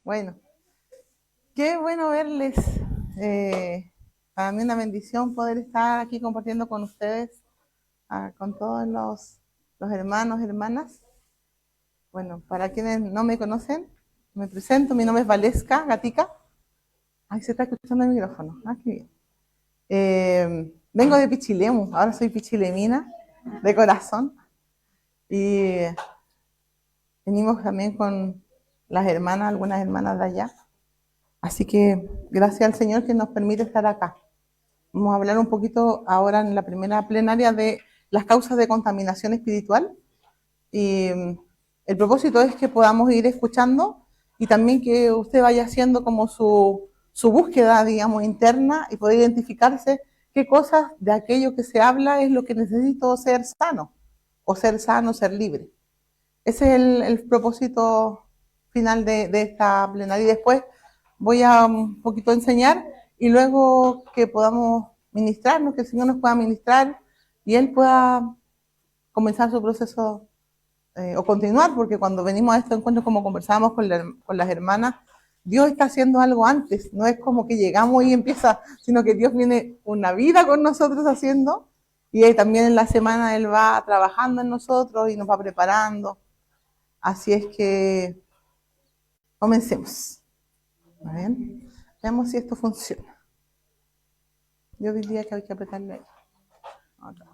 Bueno, qué bueno verles. Para mí una bendición poder estar aquí compartiendo con ustedes, con todos los hermanos, hermanas. Bueno, para quienes no me conocen, me presento. Mi nombre es Valesca Gatica. Ay, se está escuchando el micrófono. Ah, qué bien. Vengo de Pichilemu, ahora soy pichilemina de corazón. Y venimos también con las hermanas, algunas hermanas de allá. Así que gracias al Señor que nos permite estar acá. Vamos a hablar un poquito ahora en la primera plenaria de las causas de contaminación espiritual. Y el propósito es que podamos ir escuchando y también que usted vaya haciendo como su búsqueda, digamos, interna y poder identificarse qué cosas de aquello que se habla es lo que necesito ser sano, o ser sano, ser libre. Ese es el propósito final de esta plenaria. Y después voy a un poquito enseñar y luego que podamos ministrarnos, que el Señor nos pueda ministrar y Él pueda comenzar su proceso o continuar, porque cuando venimos a estos encuentros, como conversábamos con las hermanas, Dios está haciendo algo antes, no es como que llegamos y empieza, sino que Dios viene una vida con nosotros haciendo, y también en la semana Él va trabajando en nosotros y nos va preparando. Así es que comencemos. ¿Bien? Veamos si esto funciona. Yo diría que hay que apretarle ahí. Acá.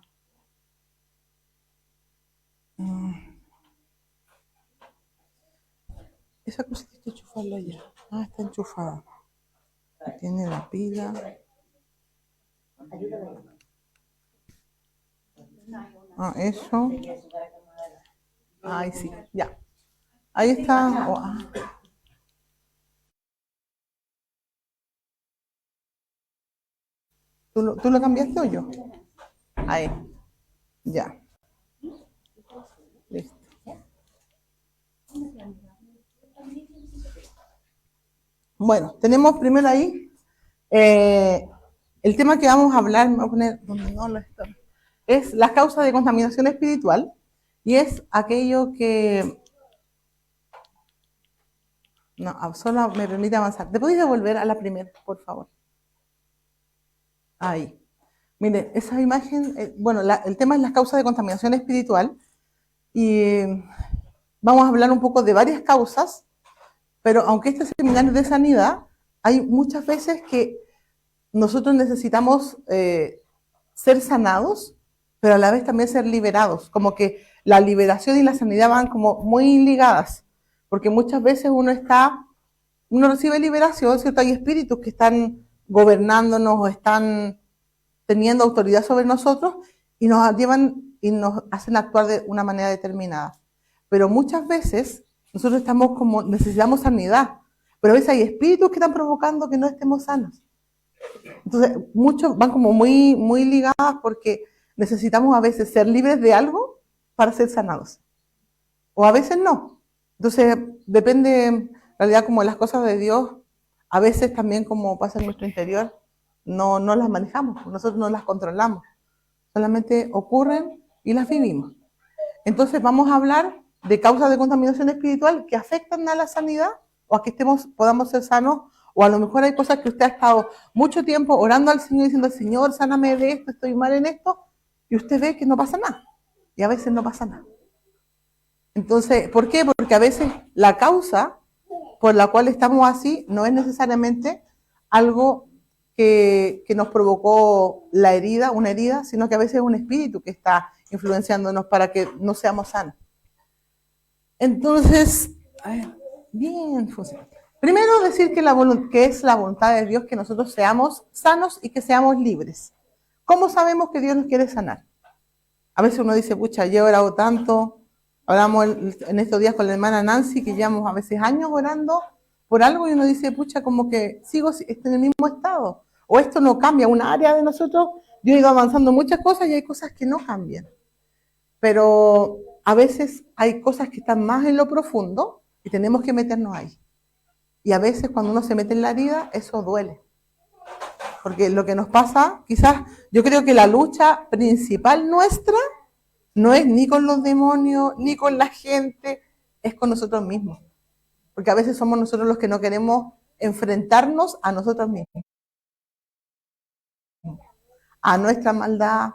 Esa cosita hay que enchufarla ya. Ah, está enchufada. Tiene la pila. Ah, eso. Ay, sí, ya. Ahí está. Oh, ah. ¿Tú lo cambiaste o yo? Ahí. Ya. Listo. Bueno, tenemos primero ahí el tema que vamos a hablar, me voy a poner donde no lo estoy, es las causas de contaminación espiritual y es aquello que no, solo me permite avanzar. ¿Te podéis devolver a la primera, por favor? Ahí. Mire, esa imagen, bueno, el tema es las causas de contaminación espiritual y vamos a hablar un poco de varias causas, pero aunque este seminario es de sanidad, hay muchas veces que nosotros necesitamos ser sanados, pero a la vez también ser liberados, como que la liberación y la sanidad van como muy ligadas, porque muchas veces uno recibe liberación, ¿cierto? Hay espíritus que están gobernándonos o están teniendo autoridad sobre nosotros y nos llevan y nos hacen actuar de una manera determinada. Pero muchas veces nosotros estamos como, necesitamos sanidad, pero a veces hay espíritus que están provocando que no estemos sanos. Entonces, muchos van como muy, muy ligadas porque necesitamos a veces ser libres de algo para ser sanados. O a veces no. Entonces, depende, en realidad, como las cosas de Dios, a veces también como pasa en nuestro interior, no las manejamos, nosotros no las controlamos. Solamente ocurren y las vivimos. Entonces, vamos a hablar de causas de contaminación espiritual que afectan a la sanidad o a que podamos ser sanos, o a lo mejor hay cosas que usted ha estado mucho tiempo orando al Señor diciendo, Señor, sáname de esto, estoy mal en esto, y usted ve que no pasa nada. Y a veces no pasa nada. Entonces, ¿por qué? Porque a veces la causa por la cual estamos así no es necesariamente algo que nos provocó la herida, una herida, sino que a veces es un espíritu que está influenciándonos para que no seamos sanos. Entonces, bien, funciona. Primero decir que es la voluntad de Dios que nosotros seamos sanos y que seamos libres. ¿Cómo sabemos que Dios nos quiere sanar? A veces uno dice, pucha, yo he orado tanto, hablamos en estos días con la hermana Nancy, que llevamos a veces años orando por algo y uno dice, pucha, como que sigo en el mismo estado. O esto no cambia, una área de nosotros, yo he ido avanzando muchas cosas y hay cosas que no cambian. Pero a veces hay cosas que están más en lo profundo y tenemos que meternos ahí. Y a veces cuando uno se mete en la herida, eso duele. Porque lo que nos pasa, quizás, yo creo que la lucha principal nuestra no es ni con los demonios, ni con la gente, es con nosotros mismos. porque a veces somos nosotros los que no queremos enfrentarnos a nosotros mismos, a nuestra maldad.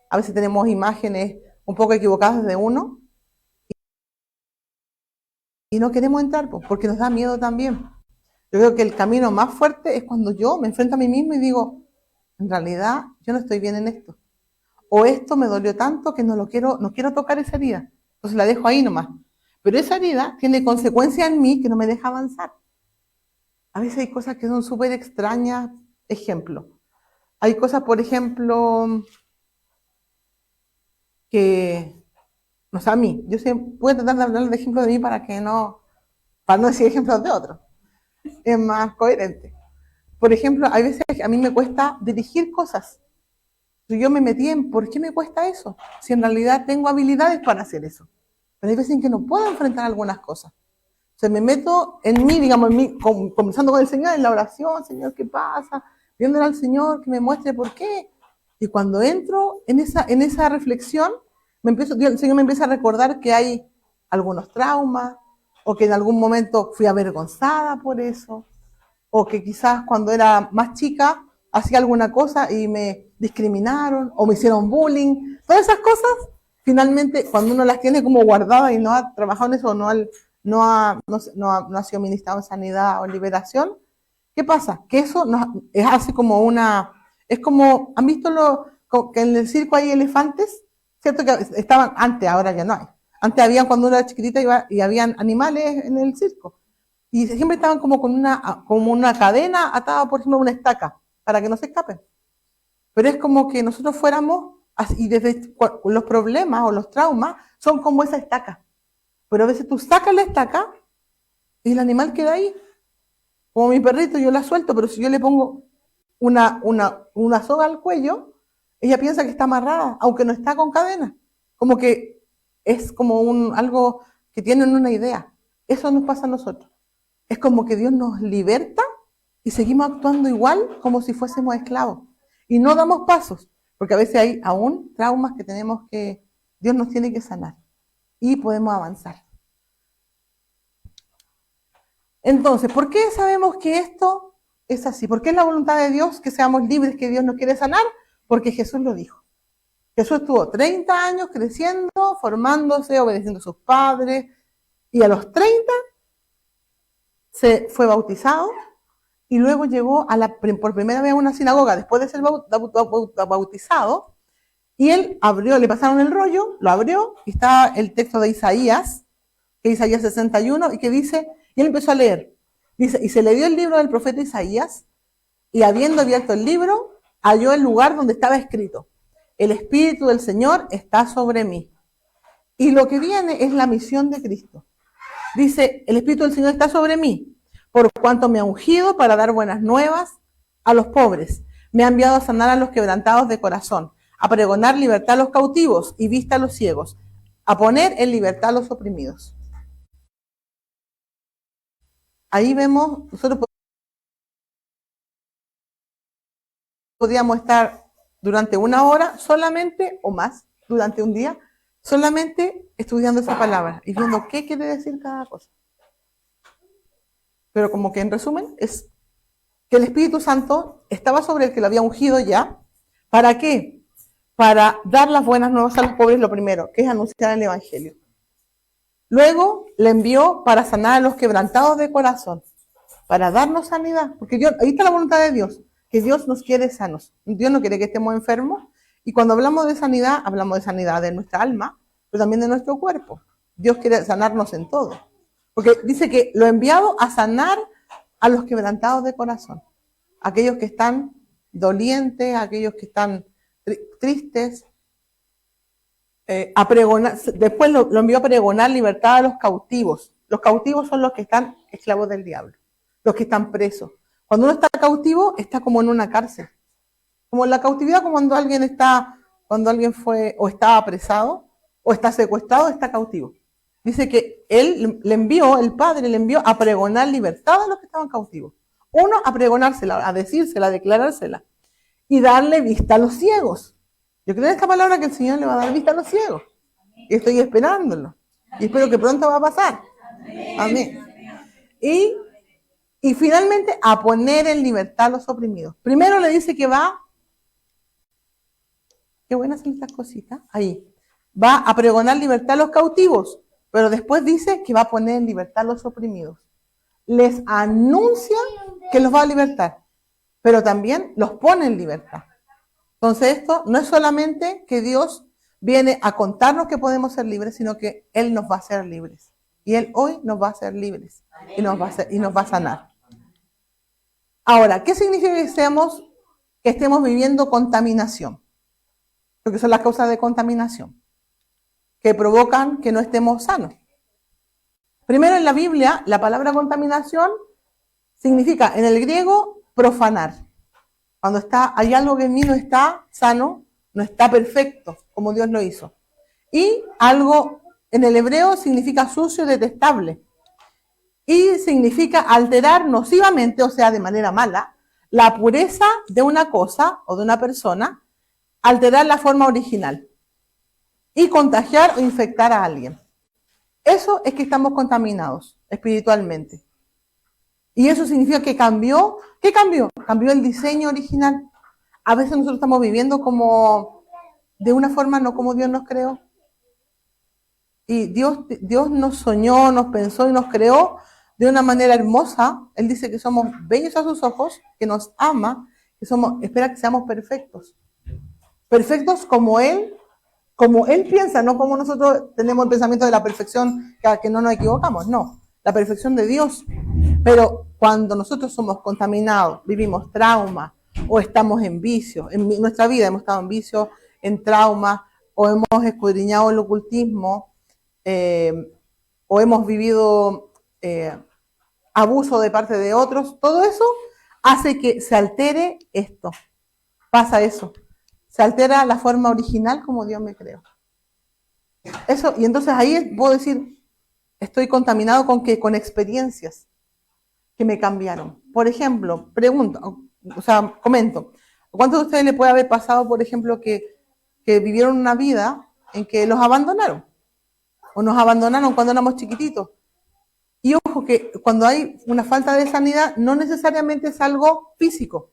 A veces tenemos imágenes un poco equivocadas de uno y no queremos entrar porque nos da miedo también. Yo creo que el camino más fuerte es cuando yo me enfrento a mí mismo y digo, en realidad yo no estoy bien en esto. O esto me dolió tanto que no quiero tocar esa herida. Entonces la dejo ahí nomás. Pero esa herida tiene consecuencias en mí que no me deja avanzar. A veces hay cosas que son súper extrañas. Ejemplo. Hay cosas, por ejemplo, que, no sé, a mí, yo voy a tratar de hablar de ejemplos de mí para no decir ejemplos de otros. Es más coherente. Por ejemplo, hay veces que a mí me cuesta dirigir cosas. Yo me metí en ¿por qué me cuesta eso? Si en realidad tengo habilidades para hacer eso. Pero hay veces en que no puedo enfrentar algunas cosas. O sea, me meto en mí, digamos, conversando con el Señor en la oración, Señor, ¿qué pasa? Viéndole al Señor que me muestre por qué. Y cuando entro en esa reflexión, el Señor me empieza a recordar que hay algunos traumas, o que en algún momento fui avergonzada por eso, o que quizás cuando era más chica hacía alguna cosa y me discriminaron o me hicieron bullying. Todas esas cosas, finalmente, cuando uno las tiene como guardadas y no ha trabajado en eso, no ha sido ministrado en sanidad o en liberación, ¿qué pasa? Que eso es así como es como, ¿han visto que en el circo hay elefantes? ¿Cierto? Que estaban antes, ahora ya no hay. Antes habían, cuando uno era chiquitita y habían animales en el circo. Y siempre estaban como con una cadena atada, por ejemplo, a una estaca, para que no se escapen. Pero es como que nosotros fuéramos, y desde los problemas o los traumas son como esa estaca. Pero a veces tú sacas la estaca y el animal queda ahí. Como mi perrito, yo la suelto, pero si yo le pongo una soga al cuello, ella piensa que está amarrada, aunque no está con cadena. Como que es como algo que tienen una idea. Eso nos pasa a nosotros. Es como que Dios nos liberta y seguimos actuando igual como si fuésemos esclavos. Y no damos pasos, porque a veces hay aún traumas que Dios nos tiene que sanar. Y podemos avanzar. Entonces, ¿por qué sabemos que esto es así? ¿Por qué es la voluntad de Dios que seamos libres, que Dios nos quiere sanar? Porque Jesús lo dijo. Jesús estuvo 30 años creciendo, formándose, obedeciendo a sus padres, y a los 30 se fue bautizado y luego llegó por primera vez a una sinagoga después de ser bautizado, y él le pasaron el rollo, lo abrió, y está el texto de Isaías, que es Isaías 61, y que dice, y él empezó a leer, dice, y se le dio el libro del profeta Isaías, y habiendo abierto el libro, halló el lugar donde estaba escrito, el Espíritu del Señor está sobre mí. Y lo que viene es la misión de Cristo. Dice, el Espíritu del Señor está sobre mí, por cuanto me ha ungido para dar buenas nuevas a los pobres. Me ha enviado a sanar a los quebrantados de corazón, a pregonar libertad a los cautivos y vista a los ciegos, a poner en libertad a los oprimidos. Ahí vemos, nosotros podíamos estar durante una hora solamente, o más, durante un día, solamente estudiando esa palabra y viendo qué quiere decir cada cosa. Pero como que en resumen es que el Espíritu Santo estaba sobre el que lo había ungido ya. ¿Para qué? Para dar las buenas nuevas a los pobres, lo primero, que es anunciar el Evangelio. Luego le envió para sanar a los quebrantados de corazón, para darnos sanidad, porque ahí está la voluntad de Dios, que Dios nos quiere sanos. Dios no quiere que estemos enfermos, y cuando hablamos de sanidad, hablamos de sanidad de nuestra alma, pero también de nuestro cuerpo. Dios quiere sanarnos en todo, porque dice que lo ha enviado a sanar a los quebrantados de corazón, aquellos que están dolientes, aquellos que están tristes, a pregonar. Después lo envió a pregonar libertad a los cautivos. Los cautivos son los que están esclavos del diablo, los que están presos. Cuando uno está cautivo, está como en una cárcel. Como en la cautividad, como cuando alguien fue o está apresado o está secuestrado, está cautivo. Dice que el Padre le envió a pregonar libertad a los que estaban cautivos. Uno, a pregonársela, a decírsela, a declarársela. Y darle vista a los ciegos. Yo creo en esta palabra que el Señor le va a dar vista a los ciegos. Y estoy esperándolo. Y espero que pronto va a pasar. Amén. Y, y finalmente a poner en libertad a los oprimidos. Primero le dice que va, qué buenas son estas cositas, ahí, va a pregonar libertad a los cautivos, pero después dice que va a poner en libertad a los oprimidos. Les anuncia que los va a libertar, pero también los pone en libertad. Entonces esto no es solamente que Dios viene a contarnos que podemos ser libres, sino que Él nos va a hacer libres. Y Él hoy nos va a hacer libres y nos va a sanar. Ahora, ¿qué significa que estemos viviendo contaminación? Porque son las causas de contaminación que provocan que no estemos sanos. Primero, en la Biblia, la palabra contaminación significa en el griego profanar. Cuando hay algo que en mí no está sano, no está perfecto, como Dios lo hizo. Y algo en el hebreo significa sucio, detestable. Y significa alterar nocivamente, o sea, de manera mala, la pureza de una cosa o de una persona, alterar la forma original y contagiar o infectar a alguien. Eso es que estamos contaminados espiritualmente. Y eso significa que cambió. ¿Qué cambió? Cambió el diseño original. A veces nosotros estamos viviendo como de una forma no como Dios nos creó. Y Dios nos soñó, nos pensó y nos creó de una manera hermosa. Él dice que somos bellos a sus ojos, que nos ama, espera que seamos perfectos. Perfectos como Él piensa, no como nosotros tenemos el pensamiento de la perfección, que no nos equivocamos, no, la perfección de Dios. Pero cuando nosotros somos contaminados, vivimos trauma o estamos en vicio, en nuestra vida hemos estado en vicio, en trauma, o hemos escudriñado el ocultismo, o hemos vivido abuso de parte de otros, todo eso hace que se altere esto. Pasa eso. Se altera la forma original como Dios me creó. Eso, y entonces ahí puedo decir, estoy contaminado con qué, con experiencias que me cambiaron. Por ejemplo, comento, ¿cuántos de ustedes le puede haber pasado, por ejemplo, que vivieron una vida en que los abandonaron? O nos abandonaron cuando éramos chiquititos. Y ojo que cuando hay una falta de sanidad, no necesariamente es algo físico.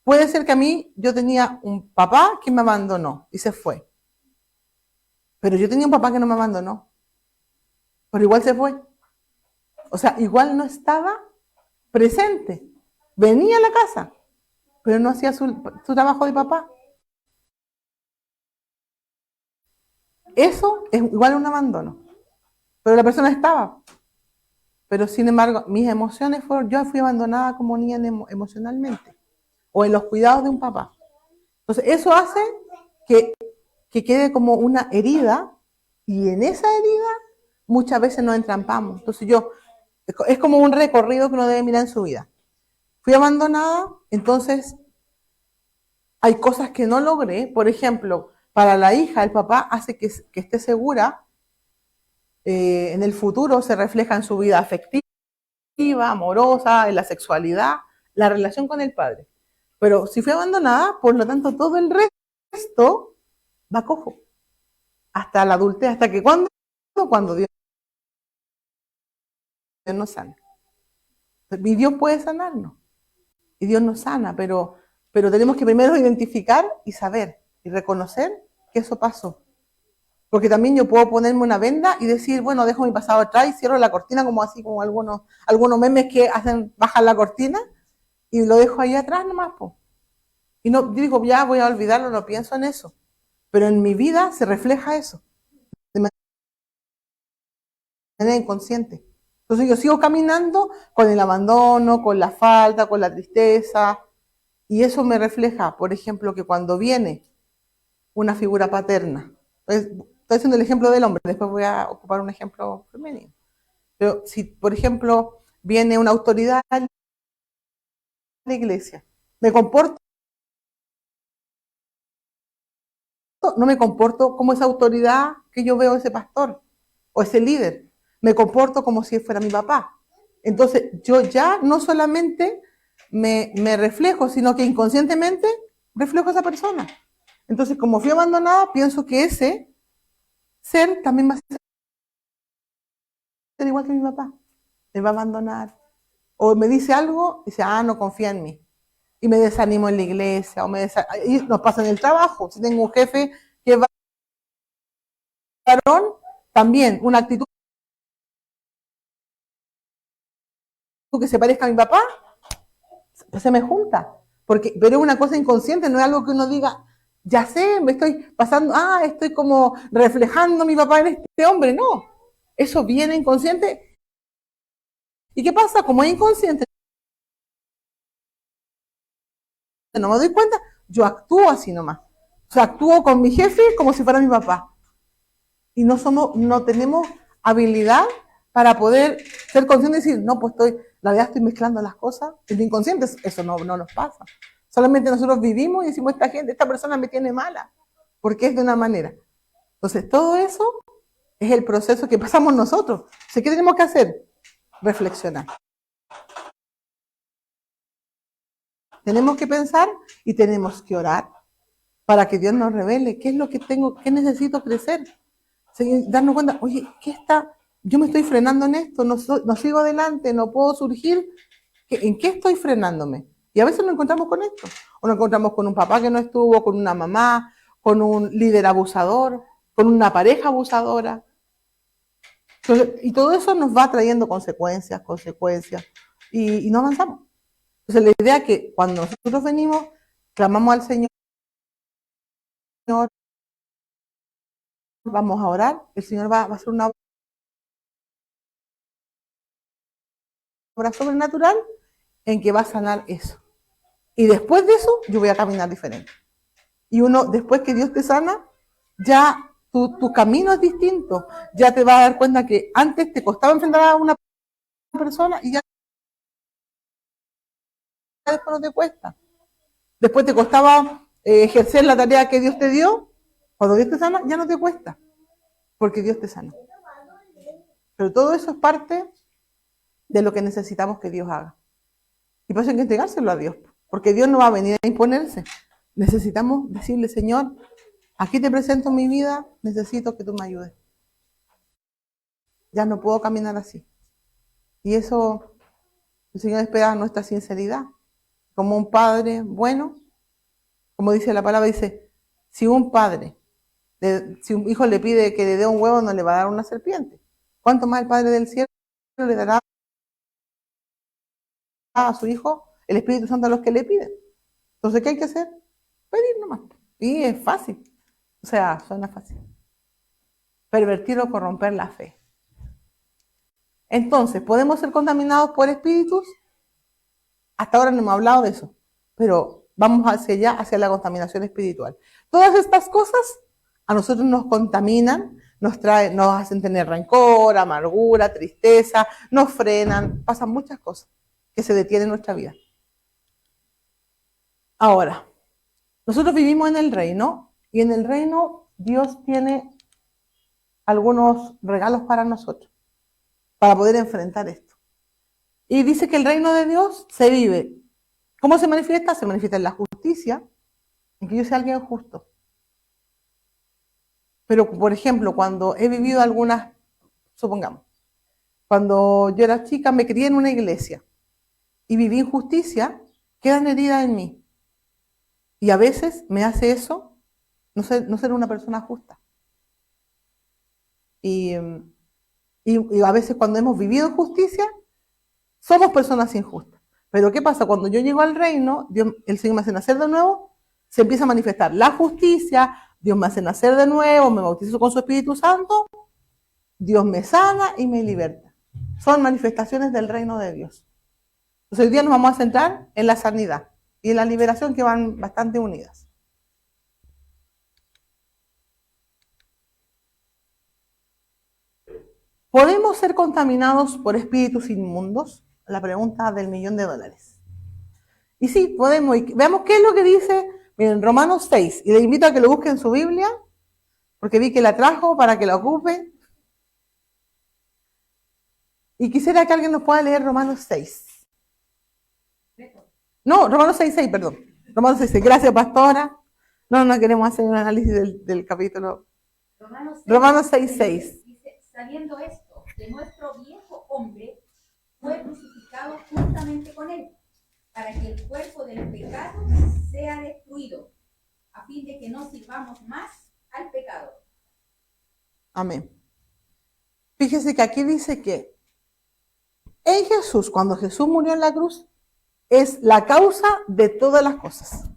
Puede ser que yo tenía un papá que me abandonó y se fue. Pero yo tenía un papá que no me abandonó. Pero igual se fue. O sea, igual no estaba presente. Venía a la casa, pero no hacía su trabajo de papá. Eso es igual un abandono. Pero la persona estaba. Pero sin embargo, mis emociones yo fui abandonada como niña emocionalmente. O en los cuidados de un papá. Entonces, eso hace que quede como una herida, y en esa herida muchas veces nos entrampamos. Entonces es como un recorrido que uno debe mirar en su vida. Fui abandonada, entonces hay cosas que no logré. Por ejemplo, para la hija, el papá hace que esté segura, en el futuro se refleja en su vida afectiva, amorosa, en la sexualidad, la relación con el padre. Pero si fui abandonada, por lo tanto, todo el resto va cojo. Hasta la adultez, hasta que cuando Dios nos sana. Y Dios puede sanarnos. Y Dios nos sana, pero tenemos que primero identificar y saber y reconocer que eso pasó. Porque también yo puedo ponerme una venda y decir, bueno, dejo mi pasado atrás y cierro la cortina, como algunos memes que hacen bajar la cortina, y lo dejo ahí atrás nomás, po. Y no, yo digo, ya voy a olvidarlo, no pienso en eso. Pero en mi vida se refleja eso, de manera inconsciente. Entonces yo sigo caminando con el abandono, con la falta, con la tristeza, y eso me refleja, por ejemplo, que cuando viene una figura paterna, estoy haciendo el ejemplo del hombre, después voy a ocupar un ejemplo femenino. Pero si, por ejemplo, viene una autoridad a la iglesia, no me comporto como esa autoridad que yo veo ese pastor o ese líder, me comporto como si fuera mi papá. Entonces yo ya no solamente me reflejo, sino que inconscientemente reflejo a esa persona. Entonces, como fui abandonada, pienso que ese ser también va a ser igual que mi papá. Me va a abandonar, o me dice algo y dice, no confía en mí. Y me desanimo en la iglesia, y nos pasa en el trabajo. Si tengo un jefe que es varón, también una actitud que se parezca a mi papá, se me junta. Pero es una cosa inconsciente, no es algo que uno diga, ya sé, me estoy pasando, estoy como reflejando a mi papá en este hombre. No, eso viene inconsciente. ¿Y qué pasa? Como es inconsciente, no me doy cuenta, yo actúo así nomás. O sea, actúo con mi jefe como si fuera mi papá. Y no tenemos habilidad para poder ser conscientes y decir, no, pues la verdad estoy mezclando las cosas. En lo inconsciente eso no nos pasa. Solamente nosotros vivimos y decimos, esta persona me tiene mala, porque es de una manera. Entonces, todo eso es el proceso que pasamos nosotros. Entonces, ¿qué tenemos que hacer? Reflexionar. Tenemos que pensar y tenemos que orar para que Dios nos revele qué es lo que qué necesito crecer. Darnos cuenta, oye, yo me estoy frenando en esto, no sigo adelante, no puedo surgir. ¿En qué estoy frenándome? Y a veces nos encontramos con esto. O nos encontramos con un papá que no estuvo, con una mamá, con un líder abusador, con una pareja abusadora. Entonces, y todo eso nos va trayendo consecuencias, y no avanzamos. Entonces la idea es que cuando nosotros venimos, clamamos al Señor, vamos a orar, el Señor va a hacer una obra sobrenatural en que va a sanar eso. Y después de eso, yo voy a caminar diferente. Y después que Dios te sana, ya tu camino es distinto. Ya te vas a dar cuenta que antes te costaba enfrentar a una persona y ya después no te cuesta. Después te costaba ejercer la tarea que Dios te dio. Cuando Dios te sana, ya no te cuesta, porque Dios te sana. Pero todo eso es parte de lo que necesitamos que Dios haga. Y por eso hay que entregárselo a Dios, porque Dios no va a venir a imponerse. Necesitamos decirle, Señor, aquí te presento mi vida, necesito que tú me ayudes. Ya no puedo caminar así. Y eso, el Señor espera nuestra sinceridad. Como un padre bueno, como dice la palabra, dice, si un hijo le pide que le dé un huevo, no le va a dar una serpiente. ¿Cuánto más el Padre del cielo le dará a su hijo el Espíritu Santo a los que le piden? Entonces, ¿qué hay que hacer? Pedir nomás. Y es fácil. O sea, suena fácil. Pervertir o corromper la fe. Entonces, ¿podemos ser contaminados por espíritus? Hasta ahora no hemos hablado de eso, pero vamos hacia allá, hacia la contaminación espiritual. Todas estas cosas a nosotros nos contaminan, nos hacen tener rencor, amargura, tristeza, nos frenan, pasan muchas cosas que se detienen en nuestra vida. Ahora, nosotros vivimos en el reino y en el reino Dios tiene algunos regalos para nosotros, para poder enfrentar esto. Y dice que el reino de Dios se vive. ¿Cómo se manifiesta? Se manifiesta en la justicia, en que yo sea alguien justo. Pero, por ejemplo, cuando he vivido supongamos, cuando yo era chica me crié en una iglesia y viví injusticia, quedan heridas en mí. Y a veces me hace eso no ser una persona justa. Y a veces cuando hemos vivido injusticia, somos personas injustas. Pero ¿qué pasa? Cuando yo llego al reino, el Señor me hace nacer de nuevo, se empieza a manifestar la justicia, Dios me hace nacer de nuevo, me bautizo con su Espíritu Santo, Dios me sana y me liberta. Son manifestaciones del reino de Dios. Entonces hoy día nos vamos a centrar en la sanidad y en la liberación, que van bastante unidas. ¿Podemos ser contaminados por espíritus inmundos? La pregunta del $1.000.000. Y sí, podemos. Y veamos qué es lo que dice en Romanos 6. Y le invito a que lo busque en su Biblia, porque vi que la trajo para que la ocupe. Y quisiera que alguien nos pueda leer Romanos 6. No, Romanos 6:6, perdón. Romanos 6:6. Gracias, pastora. No queremos hacer un análisis del capítulo. Romanos 6:6. Dice, sabiendo esto, que nuestro viejo hombre fue crucificado crucificado juntamente con él, para que el cuerpo del pecado sea destruido, a fin de que no sirvamos más al pecado. Amén. Fíjese que aquí dice que en Jesús, cuando Jesús murió en la cruz, es la causa de todas las cosas.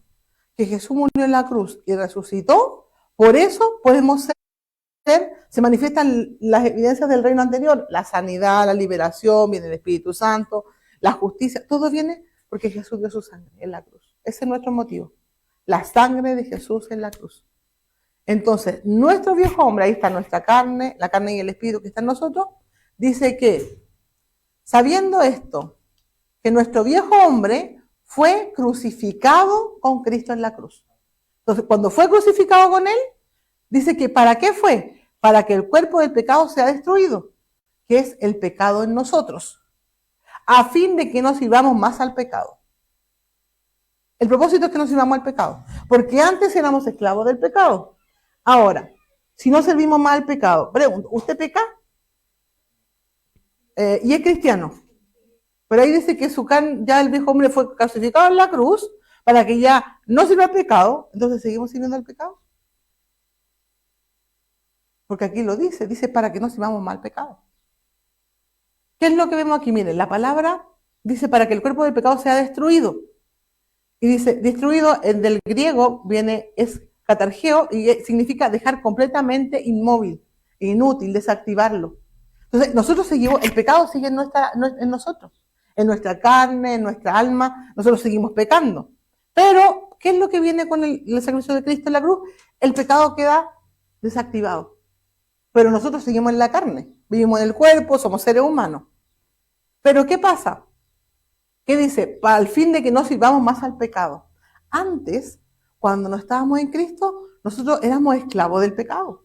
Que Jesús murió en la cruz y resucitó, por eso podemos se manifiestan las evidencias del reino anterior, la sanidad, la liberación, viene el Espíritu Santo, la justicia, todo viene porque Jesús dio su sangre en la cruz. Ese es nuestro motivo, la sangre de Jesús en la cruz. Entonces, nuestro viejo hombre, ahí está nuestra carne, la carne y el espíritu que está en nosotros, dice que, sabiendo esto, que nuestro viejo hombre fue crucificado con Cristo en la cruz. Entonces, cuando fue crucificado con él, dice que ¿para qué fue? Para que el cuerpo del pecado sea destruido, que es el pecado en nosotros, a fin de que no sirvamos más al pecado. El propósito es que no sirvamos al pecado, porque antes éramos esclavos del pecado. Ahora, si no servimos más al pecado, pregunto, ¿usted peca? Y es cristiano. Pero ahí dice que su carne, ya el viejo hombre fue crucificado en la cruz para que ya no sirva al pecado, entonces seguimos sirviendo al pecado. Porque aquí lo dice para que no sirvamos mal pecado. ¿Qué es lo que vemos aquí? Miren, la palabra dice para que el cuerpo del pecado sea destruido. Y dice, destruido del griego viene, es catargeo y significa dejar completamente inmóvil, inútil, desactivarlo. Entonces, nosotros seguimos, el pecado sigue en nosotros, en nuestra carne, en nuestra alma, nosotros seguimos pecando. Pero, ¿qué es lo que viene con el sacrificio de Cristo en la cruz? El pecado queda desactivado. Pero nosotros seguimos en la carne, vivimos en el cuerpo, somos seres humanos. Pero ¿qué pasa? ¿Qué dice? Para el fin de que no sirvamos más al pecado. Antes, cuando no estábamos en Cristo, nosotros éramos esclavos del pecado.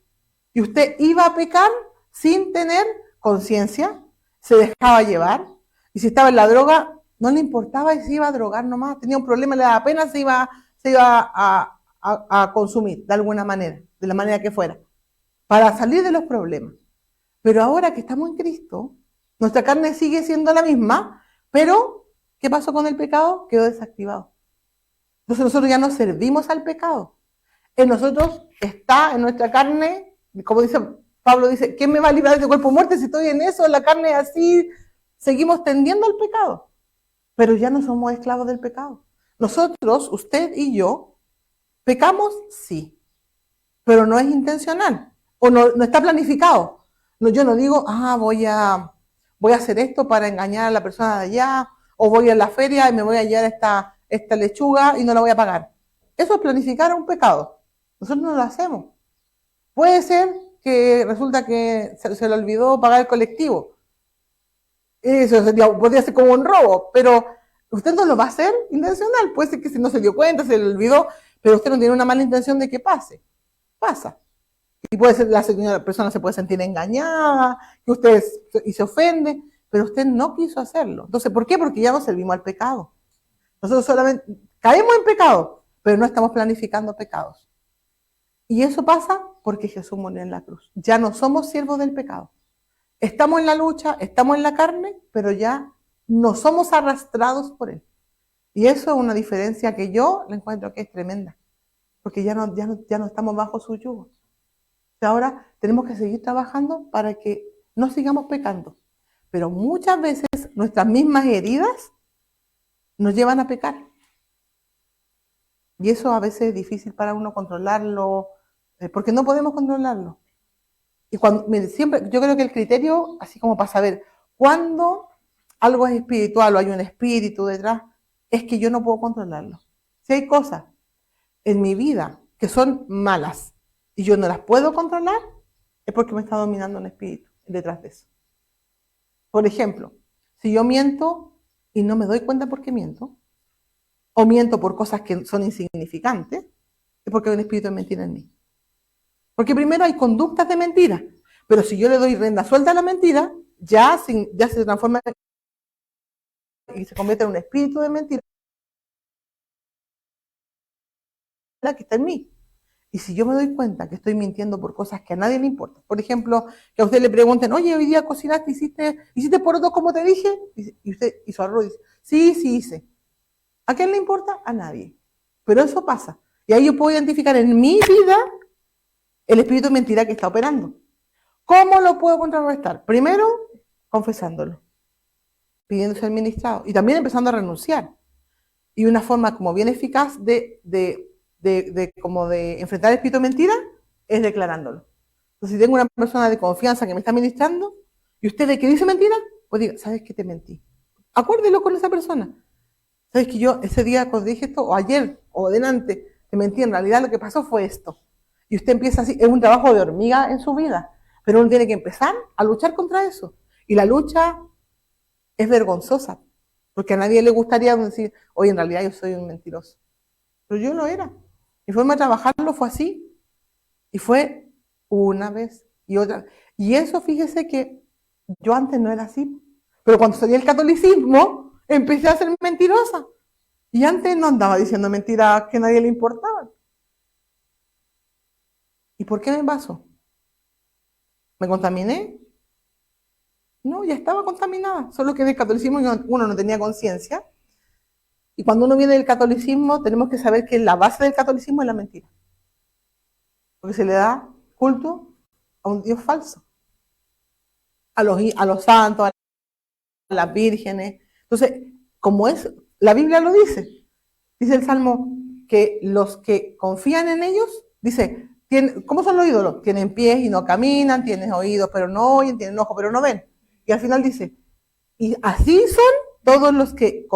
Y usted iba a pecar sin tener conciencia, se dejaba llevar. Y si estaba en la droga, no le importaba y se iba a drogar nomás. Tenía un problema, le daba pena, se iba a consumir de alguna manera, de la manera que fuera, para salir de los problemas. Pero ahora que estamos en Cristo, nuestra carne sigue siendo la misma, pero ¿qué pasó con el pecado? Quedó desactivado. Entonces nosotros ya no servimos al pecado. En nosotros está, en nuestra carne, como dice Pablo, dice, ¿quién me va a librar de este cuerpo muerto si estoy en eso? La carne así, seguimos tendiendo al pecado. Pero ya no somos esclavos del pecado. Nosotros, usted y yo, pecamos, sí, pero no es intencional o no está planificado. No, yo no digo, voy a hacer esto para engañar a la persona de allá, o voy a la feria y me voy a llevar esta lechuga y no la voy a pagar. Eso es planificar un pecado. Nosotros no lo hacemos. Puede ser que resulta que se le olvidó pagar el colectivo. Eso podría ser como un robo, pero usted no lo va a hacer intencional. Puede ser que si no se dio cuenta, se le olvidó, pero usted no tiene una mala intención de que pase. Pasa. Y puede ser, la persona se puede sentir engañada, que usted y se ofende, pero usted no quiso hacerlo. Entonces, ¿por qué? Porque ya no servimos al pecado. Nosotros solamente caemos en pecado, pero no estamos planificando pecados. Y eso pasa porque Jesús murió en la cruz. Ya no somos siervos del pecado. Estamos en la lucha, estamos en la carne, pero ya no somos arrastrados por él. Y eso es una diferencia que yo le encuentro que es tremenda, porque ya no estamos bajo su yugo. Ahora tenemos que seguir trabajando para que no sigamos pecando. Pero muchas veces nuestras mismas heridas nos llevan a pecar. Y eso a veces es difícil para uno controlarlo, porque no podemos controlarlo. Y mire, siempre, yo creo que el criterio, así como para saber cuándo algo es espiritual o hay un espíritu detrás, es que yo no puedo controlarlo. Si hay cosas en mi vida que son malas y yo no las puedo controlar, es porque me está dominando un espíritu detrás de eso. Por ejemplo, si yo miento y no me doy cuenta por qué miento, o miento por cosas que son insignificantes, es porque hay un espíritu de mentira en mí. Porque primero hay conductas de mentira, pero si yo le doy rienda suelta a la mentira, ya se transforma y se convierte en un espíritu de mentira que está en mí. Y si yo me doy cuenta que estoy mintiendo por cosas que a nadie le importan, por ejemplo, que a usted le pregunten, oye, hoy día cocinaste, hiciste porotos como te dije, y usted hizo arroz y dice, sí, sí hice. ¿A quién le importa? A nadie. Pero eso pasa. Y ahí yo puedo identificar en mi vida el espíritu de mentira que está operando. ¿Cómo lo puedo contrarrestar? Primero, confesándolo, pidiendo ser ministrado y también empezando a renunciar. Y una forma como bien eficaz como de enfrentar el espíritu de mentira es declarándolo. Entonces, si tengo una persona de confianza que me está ministrando y usted de que dice mentira, pues diga, ¿sabes qué te mentí? Acuérdelo con esa persona. ¿Sabes que yo ese día cuando dije esto, o ayer, o delante, te mentí? En realidad lo que pasó fue esto. Y usted empieza así, es un trabajo de hormiga en su vida, pero uno tiene que empezar a luchar contra eso. Y la lucha es vergonzosa, porque a nadie le gustaría decir, oye, en realidad yo soy un mentiroso. Pero yo lo era. Mi forma de trabajarlo fue así. Y fue una vez y otra. Y eso, fíjese que yo antes no era así. Pero cuando salí del catolicismo, empecé a ser mentirosa. Y antes no andaba diciendo mentiras que a nadie le importaban. ¿Y por qué me pasó? ¿Me contaminé? No, ya estaba contaminada. Solo que en el catolicismo uno no tenía conciencia. Y cuando uno viene del catolicismo, tenemos que saber que la base del catolicismo es la mentira. Porque se le da culto a un Dios falso. A los santos, a las vírgenes. Entonces, como es, la Biblia lo dice. Dice el Salmo que los que confían en ellos, dice, ¿cómo son los ídolos? Tienen pies y no caminan, tienen oídos pero no oyen, tienen ojos pero no ven. Y al final dice, y así son todos los que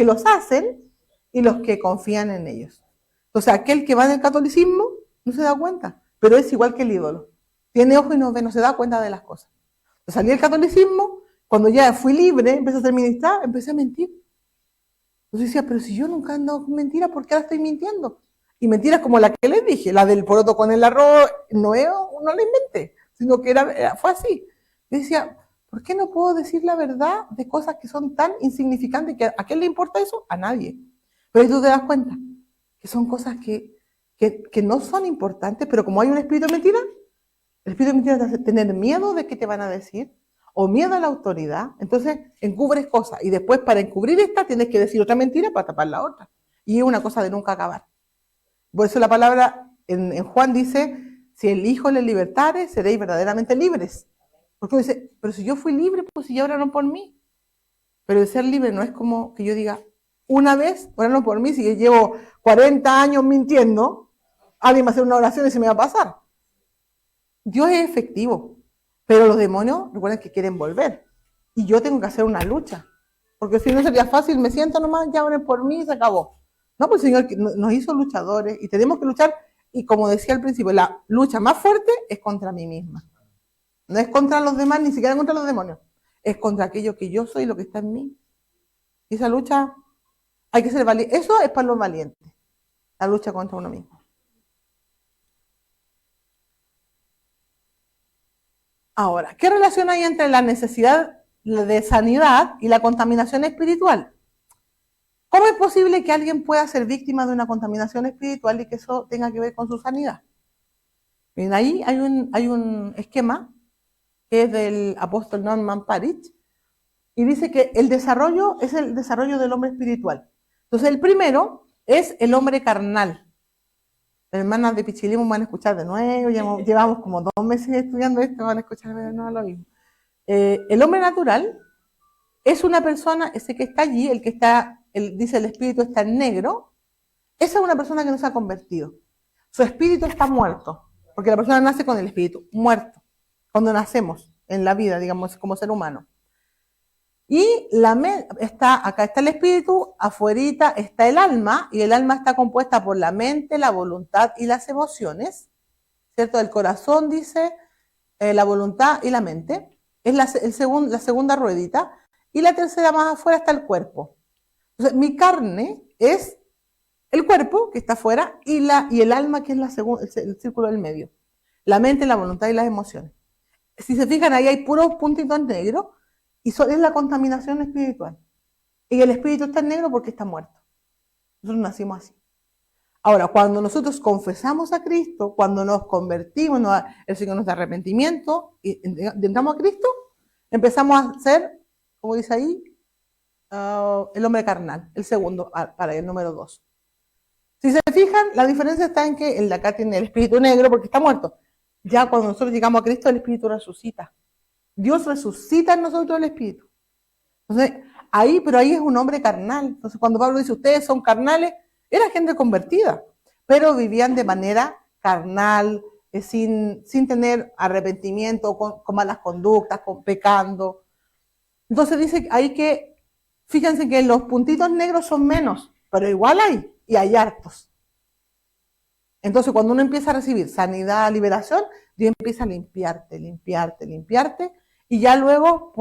los hacen y los que confían en ellos. Entonces, aquel que va en el catolicismo no se da cuenta, pero es igual que el ídolo. Tiene ojos y no ve, no se da cuenta de las cosas. Entonces, salí del catolicismo, cuando ya fui libre, empecé a ser ministrada, empecé a mentir. Entonces decía, pero si yo nunca he andado con mentiras, ¿por qué ahora estoy mintiendo? Y mentiras como la que les dije, la del poroto con el arroz, no la inventé, sino que fue así. Yo decía, ¿por qué no puedo decir la verdad de cosas que son tan insignificantes que a quién le importa eso? A nadie. Pero ahí tú te das cuenta que son cosas que no son importantes, pero como hay un espíritu de mentira, el espíritu de mentira te hace tener miedo de qué te van a decir o miedo a la autoridad. Entonces encubres cosas y después para encubrir esta tienes que decir otra mentira para tapar la otra. Y es una cosa de nunca acabar. Por eso la palabra en Juan dice, si el Hijo les libertare, seréis verdaderamente libres. Porque uno dice, pero si yo fui libre, pues si ya oraron por mí. Pero el ser libre no es como que yo diga, una vez oraron por mí, si yo llevo 40 años mintiendo, alguien va a hacer una oración y se me va a pasar. Dios es efectivo, pero los demonios recuerden que quieren volver. Y yo tengo que hacer una lucha. Porque si no sería fácil, me siento nomás, ya oren por mí y se acabó. No, pues el Señor nos hizo luchadores y tenemos que luchar. Y como decía al principio, la lucha más fuerte es contra mí misma. No es contra los demás, ni siquiera contra los demonios. Es contra aquello que yo soy, lo que está en mí. Y esa lucha hay que ser valiente. Eso es para los valientes. La lucha contra uno mismo. Ahora, ¿qué relación hay entre la necesidad de sanidad y la contaminación espiritual? ¿Cómo es posible que alguien pueda ser víctima de una contaminación espiritual y que eso tenga que ver con su sanidad? Bien, ahí hay un esquema que es del apóstol Norman Parich y dice que el desarrollo es el desarrollo del hombre espiritual. Entonces, el primero es el hombre carnal. Las hermanas de Pichilemu van a escuchar de nuevo, llevamos como 2 meses estudiando esto, van a escuchar de nuevo lo mismo. El hombre natural es una persona, ese que está allí, el que está, dice el espíritu está en negro, esa es una persona que no se ha convertido. Su espíritu está muerto, porque la persona nace con el espíritu muerto, cuando nacemos en la vida, digamos, como ser humano. Y acá está el espíritu, afuerita está el alma, y el alma está compuesta por la mente, la voluntad y las emociones, ¿cierto? El corazón dice, la voluntad y la mente, es la segunda ruedita, y la tercera más afuera está el cuerpo. Entonces, mi carne es el cuerpo, que está afuera, y el alma, que es el círculo del medio. La mente, la voluntad y las emociones. Si se fijan, ahí hay puros puntitos negros, y eso es la contaminación espiritual. Y el espíritu está en negro porque está muerto. Nosotros nacimos así. Ahora, cuando nosotros confesamos a Cristo, cuando nos convertimos, el Señor nos da arrepentimiento y entramos a Cristo, empezamos a ser, como dice ahí, el hombre carnal, el segundo, para el número 2. Si se fijan, la diferencia está en que el de acá tiene el espíritu negro porque está muerto. Ya cuando nosotros llegamos a Cristo, el espíritu resucita. Dios resucita en nosotros el espíritu. Entonces, pero ahí es un hombre carnal. Entonces, cuando Pablo dice, ustedes son carnales, era gente convertida, pero vivían de manera carnal, sin tener arrepentimiento, con malas conductas, pecando. Entonces dice ahí que, fíjense que los puntitos negros son menos, pero igual hay, y hay hartos. Entonces cuando uno empieza a recibir sanidad, liberación, Dios empieza a limpiarte, y ya luego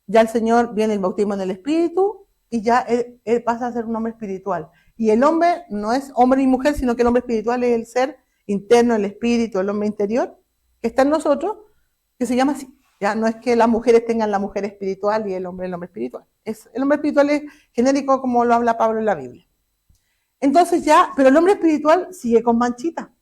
ya el Señor viene el bautismo en el Espíritu, y ya él pasa a ser un hombre espiritual. Y el hombre no es hombre y mujer, sino que el hombre espiritual es el ser interno, el espíritu, el hombre interior, que está en nosotros, que se llama así. Ya no es que las mujeres tengan la mujer espiritual y el hombre espiritual. El hombre espiritual es genérico como lo habla Pablo en la Biblia. Entonces pero el hombre espiritual sigue con manchita,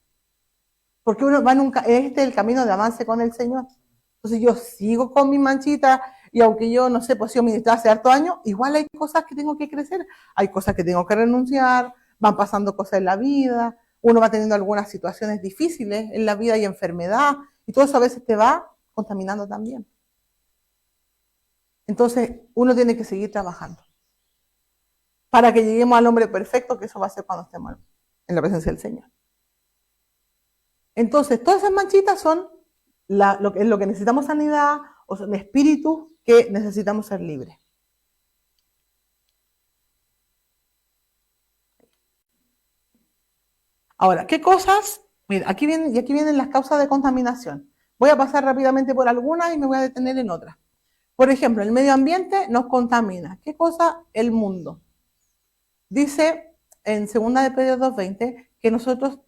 porque uno va este es el camino de avance con el Señor. Entonces yo sigo con mi manchita, y aunque yo, no sé, pues he sido ministrada hace hartos años, igual hay cosas que tengo que crecer, hay cosas que tengo que renunciar, van pasando cosas en la vida, uno va teniendo algunas situaciones difíciles en la vida y enfermedad, y todo eso a veces te va contaminando también. Entonces uno tiene que seguir trabajando para que lleguemos al hombre perfecto, que eso va a ser cuando estemos en la presencia del Señor. Entonces todas esas manchitas son lo que necesitamos sanidad, o son espíritus que necesitamos ser libres. Ahora, ¿qué cosas? Mira, aquí vienen las causas de contaminación. Voy a pasar rápidamente por algunas y me voy a detener en otras. Por ejemplo, el medio ambiente nos contamina. ¿Qué cosa? El mundo. Dice en 2 de Pedro 2:20 que nosotros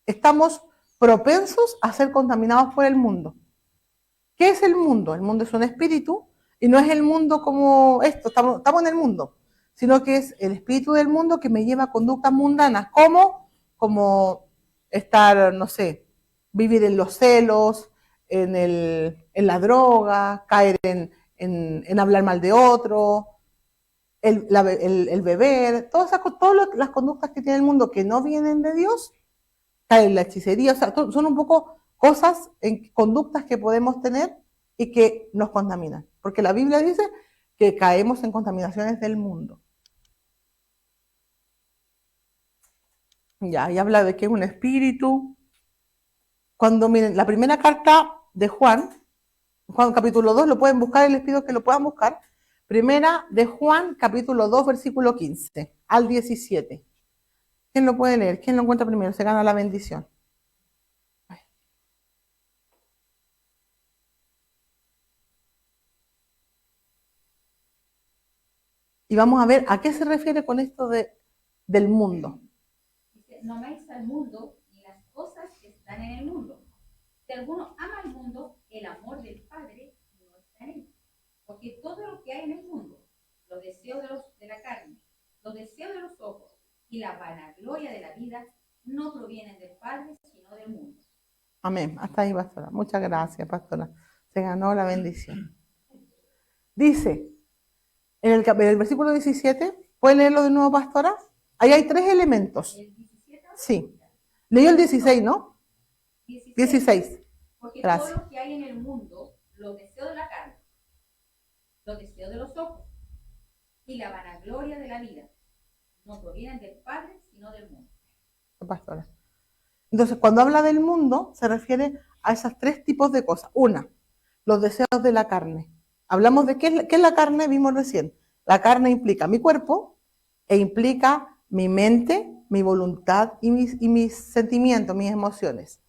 estamos propensos a ser contaminados por el mundo. ¿Qué es el mundo? El mundo es un espíritu, y no es el mundo como esto, estamos en el mundo, sino que es el espíritu del mundo que me lleva a conductas mundanas, como estar, no sé, vivir en los celos, en la droga, caer en hablar mal de otro, el beber, todas las conductas que tiene el mundo que no vienen de Dios, caer en la hechicería, o sea, son un poco cosas, conductas que podemos tener y que nos contaminan. Porque la Biblia dice que caemos en contaminaciones del mundo. Ya, y habla de que es un espíritu. Cuando miren, la primera carta de Juan capítulo 2, lo pueden buscar y les pido que lo puedan buscar. Primera de Juan, capítulo 2, versículo 15 al 17. ¿Quién lo puede leer? ¿Quién lo encuentra primero? Se gana la bendición. Y vamos a ver a qué se refiere con esto del mundo. Dice, no améis al mundo ni las cosas que están en el mundo. Si alguno ama al mundo, el amor del Padre no está en él. Porque todo lo que hay en el mundo, los deseos de la carne, los deseos de los ojos y la vanagloria de la vida, no provienen del Padre, sino del mundo. Amén. Hasta ahí, pastora. Muchas gracias, pastora. Se ganó la bendición. Dice, en el versículo 17, ¿puede leerlo de nuevo, pastora? Ahí hay 3 elementos. ¿El 17? Sí. Leyó el 16, ¿no? 16. Porque gracias. Todo lo que hay en el mundo, los deseos de la carne, los deseos de los ojos y la vanagloria de la vida, no provienen del Padre, sino del mundo. Pastora. Entonces, cuando habla del mundo, se refiere a esos 3 tipos de cosas. Una, los deseos de la carne. Hablamos de qué es la carne, vimos recién. La carne implica mi cuerpo e implica mi mente, mi voluntad y mis sentimientos, mis emociones.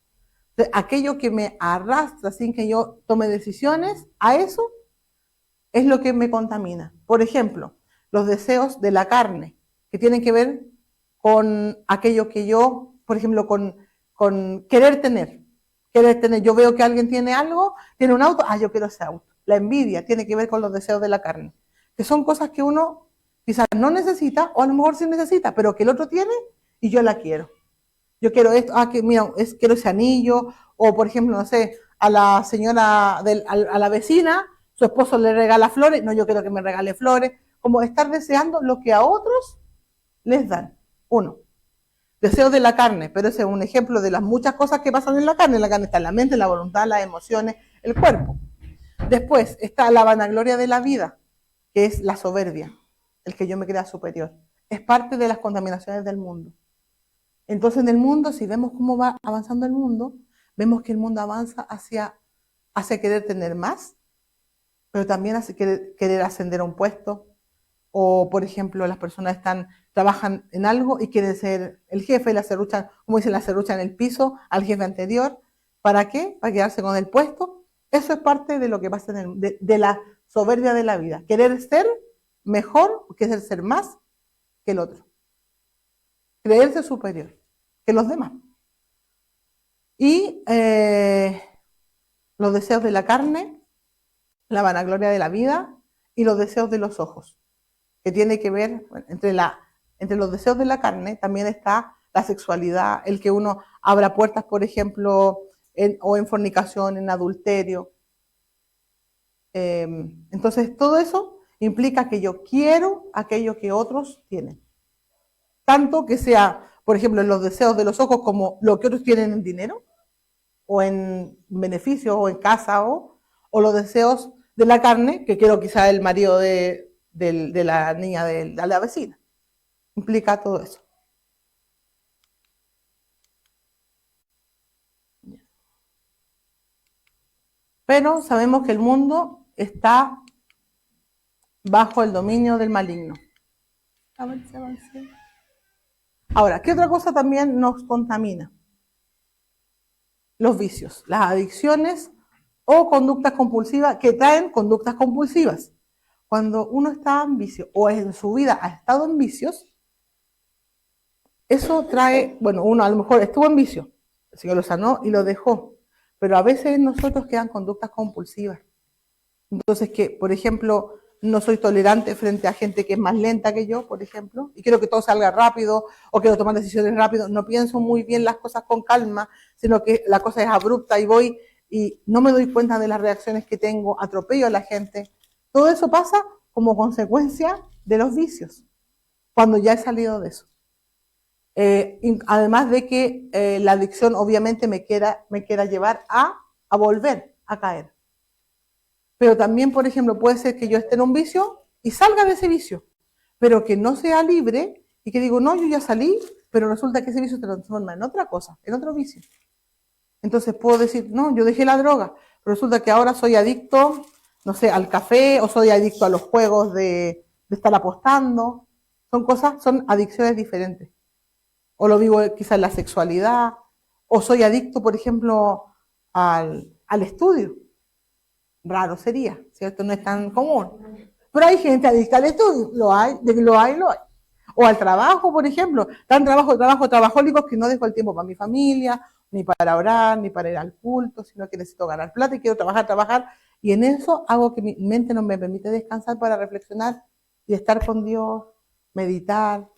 Entonces, aquello que me arrastra sin que yo tome decisiones, a eso es lo que me contamina. Por ejemplo, los deseos de la carne, que tienen que ver con aquello que yo, por ejemplo, con querer tener. Yo veo que alguien tiene algo, tiene un auto, yo quiero ese auto. La envidia tiene que ver con los deseos de la carne, que son cosas que uno quizás no necesita, o a lo mejor sí necesita, pero que el otro tiene, y yo la quiero. Yo quiero esto, que mira, quiero ese anillo, o por ejemplo, no sé, a la señora, a la vecina, su esposo le regala flores, no, yo quiero que me regale flores, como estar deseando lo que a otros les dan. Uno, deseos de la carne, pero ese es un ejemplo de las muchas cosas que pasan en la carne. En la carne está la mente, la voluntad, las emociones, el cuerpo. Después está la vanagloria de la vida, que es la soberbia, el que yo me crea superior. Es parte de las contaminaciones del mundo. Entonces en el mundo, si vemos cómo va avanzando el mundo, vemos que el mundo avanza hacia querer tener más, pero también hacia querer ascender a un puesto, o por ejemplo las personas trabajan en algo y quieren ser el jefe y la serruchan, como dicen, la serruchan en el piso al jefe anterior. ¿Para qué? Para quedarse con el puesto. Eso es parte de lo que pasa de la soberbia de la vida. Querer ser mejor, querer ser más que el otro. Creerse superior que los demás. Y los deseos de la carne, la vanagloria de la vida y los deseos de los ojos, que tiene que ver, bueno, entre los deseos de la carne también está la sexualidad, el que uno abra puertas, por ejemplo, o en fornicación, en adulterio. Entonces, todo eso implica que yo quiero aquello que otros tienen. Tanto que sea, por ejemplo, en los deseos de los ojos como lo que otros tienen en dinero, o en beneficios, o en casa, o los deseos de la carne, que quiero quizá el marido de la niña de la vecina. Implica todo eso. Pero sabemos que el mundo está bajo el dominio del maligno. Ahora, ¿qué otra cosa también nos contamina? Los vicios, las adicciones o conductas compulsivas que traen conductas compulsivas. Cuando uno está en vicio o en su vida ha estado en vicios, eso trae, bueno, uno a lo mejor estuvo en vicio, el Señor lo sanó y lo dejó, pero a veces en nosotros quedan conductas compulsivas. Entonces, que, por ejemplo, no soy tolerante frente a gente que es más lenta que yo, por ejemplo, y quiero que todo salga rápido, o quiero tomar decisiones rápido, no pienso muy bien las cosas con calma, sino que la cosa es abrupta y voy y no me doy cuenta de las reacciones que tengo, atropello a la gente. Todo eso pasa como consecuencia de los vicios, cuando ya he salido de eso. Además de que la adicción obviamente me quiera llevar a volver a caer. Pero también, por ejemplo, puede ser que yo esté en un vicio y salga de ese vicio, pero que no sea libre y que digo, no, yo ya salí, pero resulta que ese vicio se transforma en otra cosa, en otro vicio. Entonces puedo decir, no, yo dejé la droga, pero resulta que ahora soy adicto, no sé, al café, o soy adicto a los juegos de estar apostando. Son adicciones diferentes. O lo vivo quizás en la sexualidad, o soy adicto, por ejemplo, al estudio. Raro sería, ¿cierto? No es tan común. Pero hay gente adicta al estudio, lo hay. O al trabajo, por ejemplo, trabajólicos que no dejo el tiempo para mi familia, ni para orar, ni para ir al culto, sino que necesito ganar plata y quiero trabajar, y en eso hago que mi mente no me permite descansar para reflexionar y estar con Dios, meditar,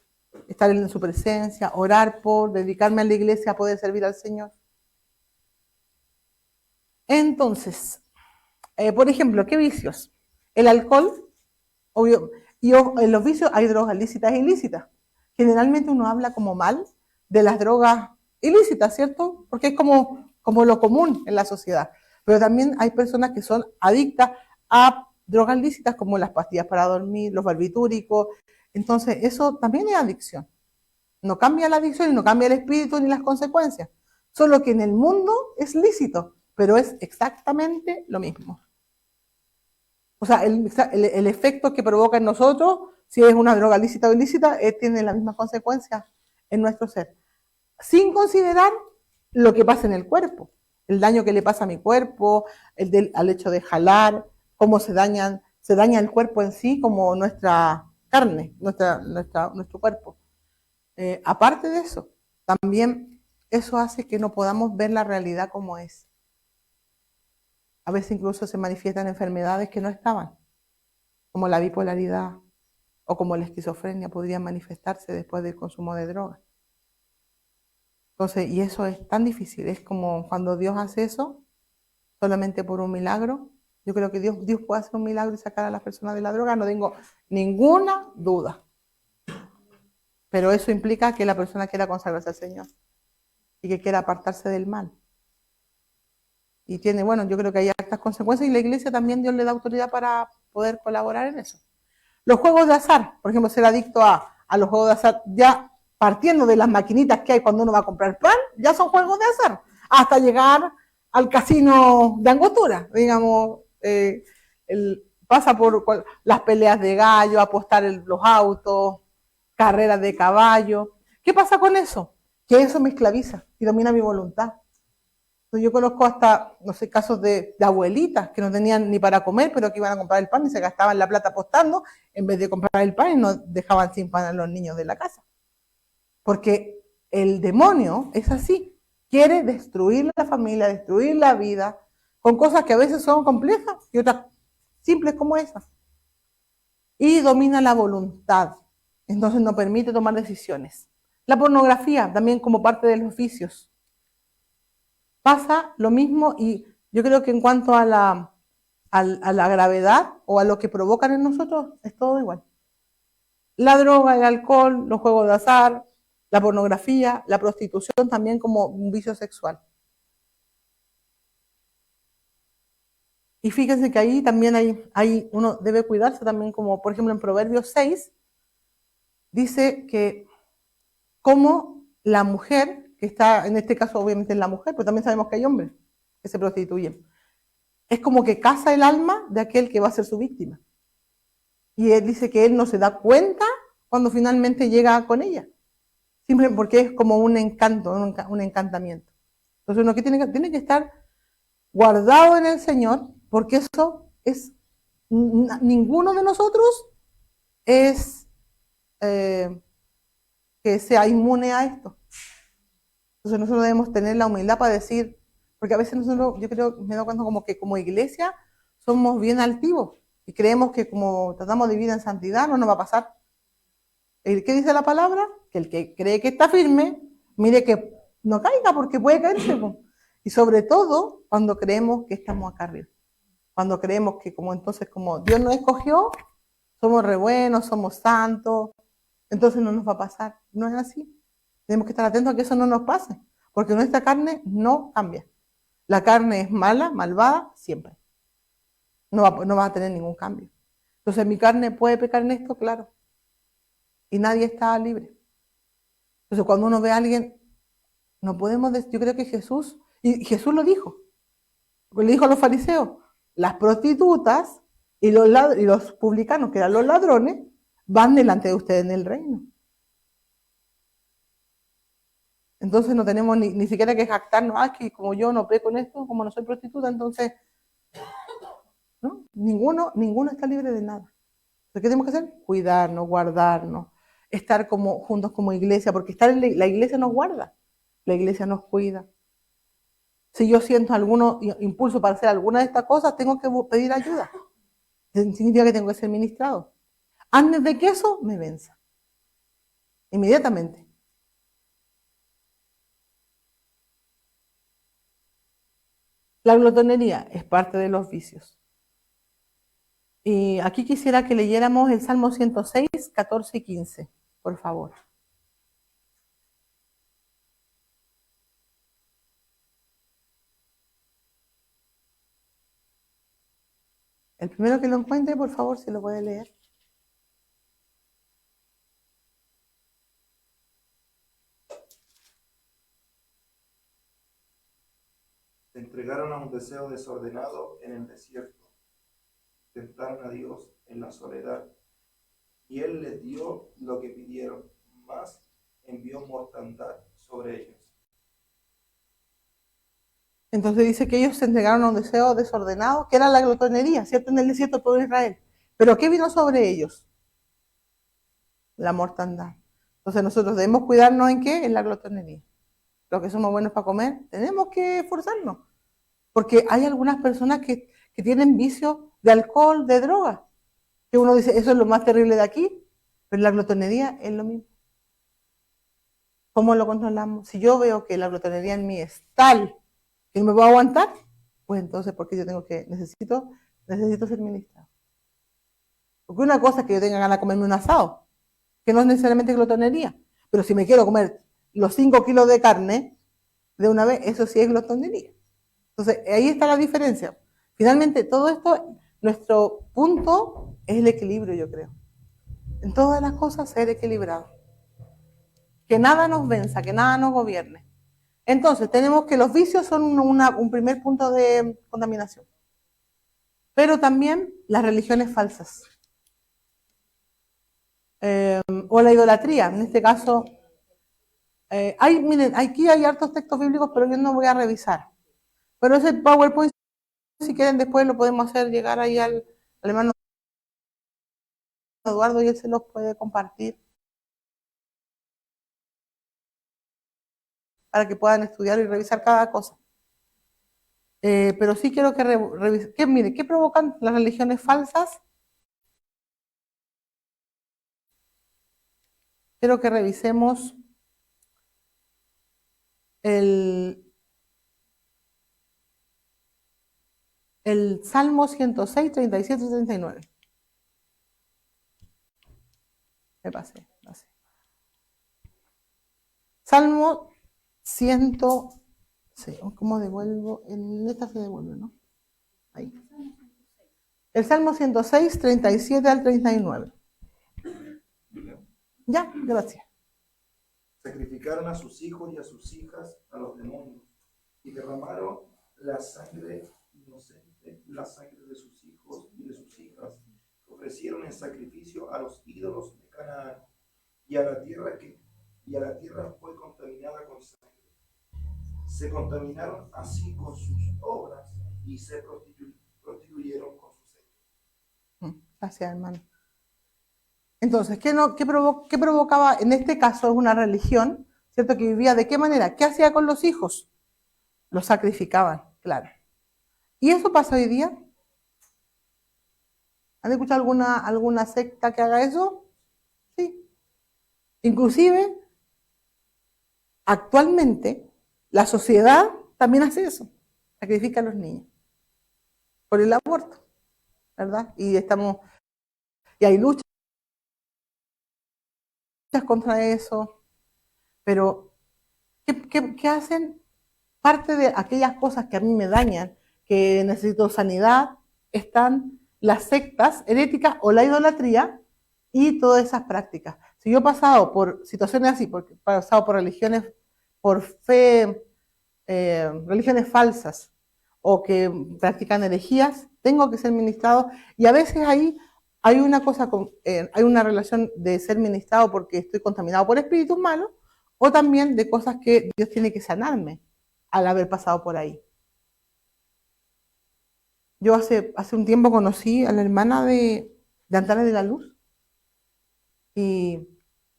estar en su presencia, orar dedicarme a la iglesia, a poder servir al Señor. Entonces, por ejemplo, ¿qué vicios? El alcohol, obvio, y en los vicios hay drogas lícitas e ilícitas. Generalmente uno habla como mal de las drogas ilícitas, ¿cierto? Porque es como lo común en la sociedad. Pero también hay personas que son adictas a drogas lícitas como las pastillas para dormir, los barbitúricos. Entonces, eso también es adicción. No cambia la adicción y no cambia el espíritu ni las consecuencias. Solo que en el mundo es lícito, pero es exactamente lo mismo. O sea, el efecto que provoca en nosotros, si es una droga lícita o ilícita, tiene las mismas consecuencias en nuestro ser. Sin considerar lo que pasa en el cuerpo, el daño que le pasa a mi cuerpo, al hecho de jalar, cómo se daña el cuerpo en sí, como nuestra carne, nuestro cuerpo. Aparte de eso, también eso hace que no podamos ver la realidad como es. A veces incluso se manifiestan enfermedades que no estaban, como la bipolaridad o como la esquizofrenia podrían manifestarse después del consumo de drogas. Entonces, y eso es tan difícil. Es como cuando Dios hace eso, solamente por un milagro. Yo creo que Dios puede hacer un milagro y sacar a las personas de la droga, no tengo ninguna duda. Pero eso implica que la persona quiera consagrarse al Señor y que quiera apartarse del mal. Y tiene, bueno, yo creo que hay estas consecuencias y la iglesia también Dios le da autoridad para poder colaborar en eso. Los juegos de azar, por ejemplo, ser adicto a los juegos de azar, ya partiendo de las maquinitas que hay cuando uno va a comprar pan, ya son juegos de azar, hasta llegar al casino de Angostura, digamos, pasa por las peleas de gallo, apostar en los autos, carreras de caballo. ¿Qué pasa con eso? Que eso me esclaviza y domina mi voluntad. Yo conozco hasta, no sé, casos de abuelitas que no tenían ni para comer, pero que iban a comprar el pan y se gastaban la plata apostando en vez de comprar el pan y no dejaban sin pan a los niños de la casa. Porque el demonio es así, quiere destruir la familia, destruir la vida, con cosas que a veces son complejas y otras simples como esas. Y domina la voluntad, entonces no permite tomar decisiones. La pornografía también como parte de los vicios. Pasa lo mismo y yo creo que en cuanto a la gravedad o a lo que provocan en nosotros es todo igual. La droga, el alcohol, los juegos de azar, la pornografía, la prostitución también como un vicio sexual. Y fíjense que ahí también uno debe cuidarse también, como por ejemplo en Proverbios 6, dice que como la mujer, que está en este caso obviamente en la mujer, pero también sabemos que hay hombres que se prostituyen, es como que caza el alma de aquel que va a ser su víctima. Y él dice que él no se da cuenta cuando finalmente llega con ella. Simplemente porque es como un encanto, un encantamiento. Entonces uno que tiene que estar guardado en el Señor, porque eso es, ninguno de nosotros es que sea inmune a esto. Entonces nosotros debemos tener la humildad para decir, porque a veces nosotros, yo creo, me doy cuenta como que como iglesia somos bien altivos y creemos que como tratamos de vivir en santidad no nos va a pasar. ¿Qué dice la palabra? Que el que cree que está firme, mire que no caiga porque puede caerse. Y sobre todo cuando creemos que estamos acá arriba. Cuando creemos que como entonces como Dios nos escogió, somos re buenos, somos santos, entonces no nos va a pasar. No es así. Tenemos que estar atentos a que eso no nos pase, porque nuestra carne no cambia. La carne es mala, malvada, siempre. No va a tener ningún cambio. Entonces, ¿mi carne puede pecar en esto? Claro. Y nadie está libre. Entonces, cuando uno ve a alguien, no podemos decir, yo creo que Jesús, y Jesús lo dijo, porque le dijo a los fariseos, las prostitutas y los publicanos, que eran los ladrones, van delante de ustedes en el reino. Entonces no tenemos ni siquiera que jactarnos, que como yo no peco en esto, como no soy prostituta, entonces, ¿no? Ninguno está libre de nada. Entonces, ¿qué tenemos que hacer? Cuidarnos, guardarnos, estar como juntos como iglesia, porque la iglesia nos guarda, la iglesia nos cuida. Si yo siento algún impulso para hacer alguna de estas cosas, tengo que pedir ayuda. Significa que tengo que ser ministrado. Antes de que eso me venza. Inmediatamente. La glotonería es parte de los vicios. Y aquí quisiera que leyéramos el Salmo 106, 14 y 15, por favor. El primero que lo encuentre, por favor, si lo puede leer. Se entregaron a un deseo desordenado en el desierto. Tentaron a Dios en la soledad. Y Él les dio lo que pidieron, mas envió mortandad sobre ellos. Entonces dice que ellos se entregaron a un deseo desordenado, que era la glotonería, ¿cierto? En el desierto todo Israel. Pero ¿qué vino sobre ellos? La mortandad. Entonces nosotros debemos cuidarnos ¿en qué? En la glotonería. Los que somos buenos para comer, tenemos que esforzarnos. Porque hay algunas personas que tienen vicio de alcohol, de droga. Que uno dice, eso es lo más terrible de aquí, pero la glotonería es lo mismo. ¿Cómo lo controlamos? Si yo veo que la glotonería en mí es tal que no me puedo aguantar, pues entonces, ¿por qué yo necesito ser ministrado? Porque una cosa es que yo tenga ganas de comerme un asado, que no es necesariamente glotonería, pero si me quiero comer los 5 kilos de carne de una vez, eso sí es glotonería. Entonces, ahí está la diferencia. Finalmente, todo esto, nuestro punto es el equilibrio, yo creo. En todas las cosas, ser equilibrado. Que nada nos venza, que nada nos gobierne. Entonces, tenemos que los vicios son un primer punto de contaminación. Pero también las religiones falsas. O la idolatría, en este caso. Miren, aquí hay hartos textos bíblicos, pero yo no voy a revisar. Pero ese PowerPoint, si quieren, después lo podemos hacer llegar ahí al hermano Eduardo y él se los puede compartir para que puedan estudiar y revisar cada cosa. Pero sí quiero que revisen. Mire, ¿qué provocan las religiones falsas? Quiero que revisemos el Salmo 106, 37 y 39. Me pasé. Salmo 106. ¿Cómo devuelvo? En esta se devuelve, ¿no? Ahí. El Salmo 106, 37 al 39. Ya, gracias. Sacrificaron a sus hijos y a sus hijas a los demonios y derramaron la sangre inocente, la sangre de sus hijos y de sus hijas. Ofrecieron en sacrificio a los ídolos de Canaán y a la tierra fue contaminada con sangre. Se contaminaron así con sus obras y se prostituyeron con sus hechos. Gracias, hermano. Entonces, ¿qué provocaba? En este caso es una religión, ¿cierto? Que vivía ¿de qué manera? ¿Qué hacía con los hijos? Los sacrificaban, claro. ¿Y eso pasa hoy día? ¿Han escuchado alguna secta que haga eso? Sí. Inclusive, actualmente, la sociedad también hace eso. Sacrifica a los niños por el aborto, ¿verdad? Y hay luchas contra eso, pero ¿qué hacen? Parte de aquellas cosas que a mí me dañan, que necesito sanidad, están las sectas heréticas o la idolatría y todas esas prácticas. Si yo he pasado por situaciones así, he pasado por religiones, por fe, religiones falsas o que practican herejías, tengo que ser ministrado y a veces ahí hay hay una relación de ser ministrado porque estoy contaminado por espíritus malos o también de cosas que Dios tiene que sanarme al haber pasado por ahí. Yo hace un tiempo conocí a la hermana de Antares de la Luz y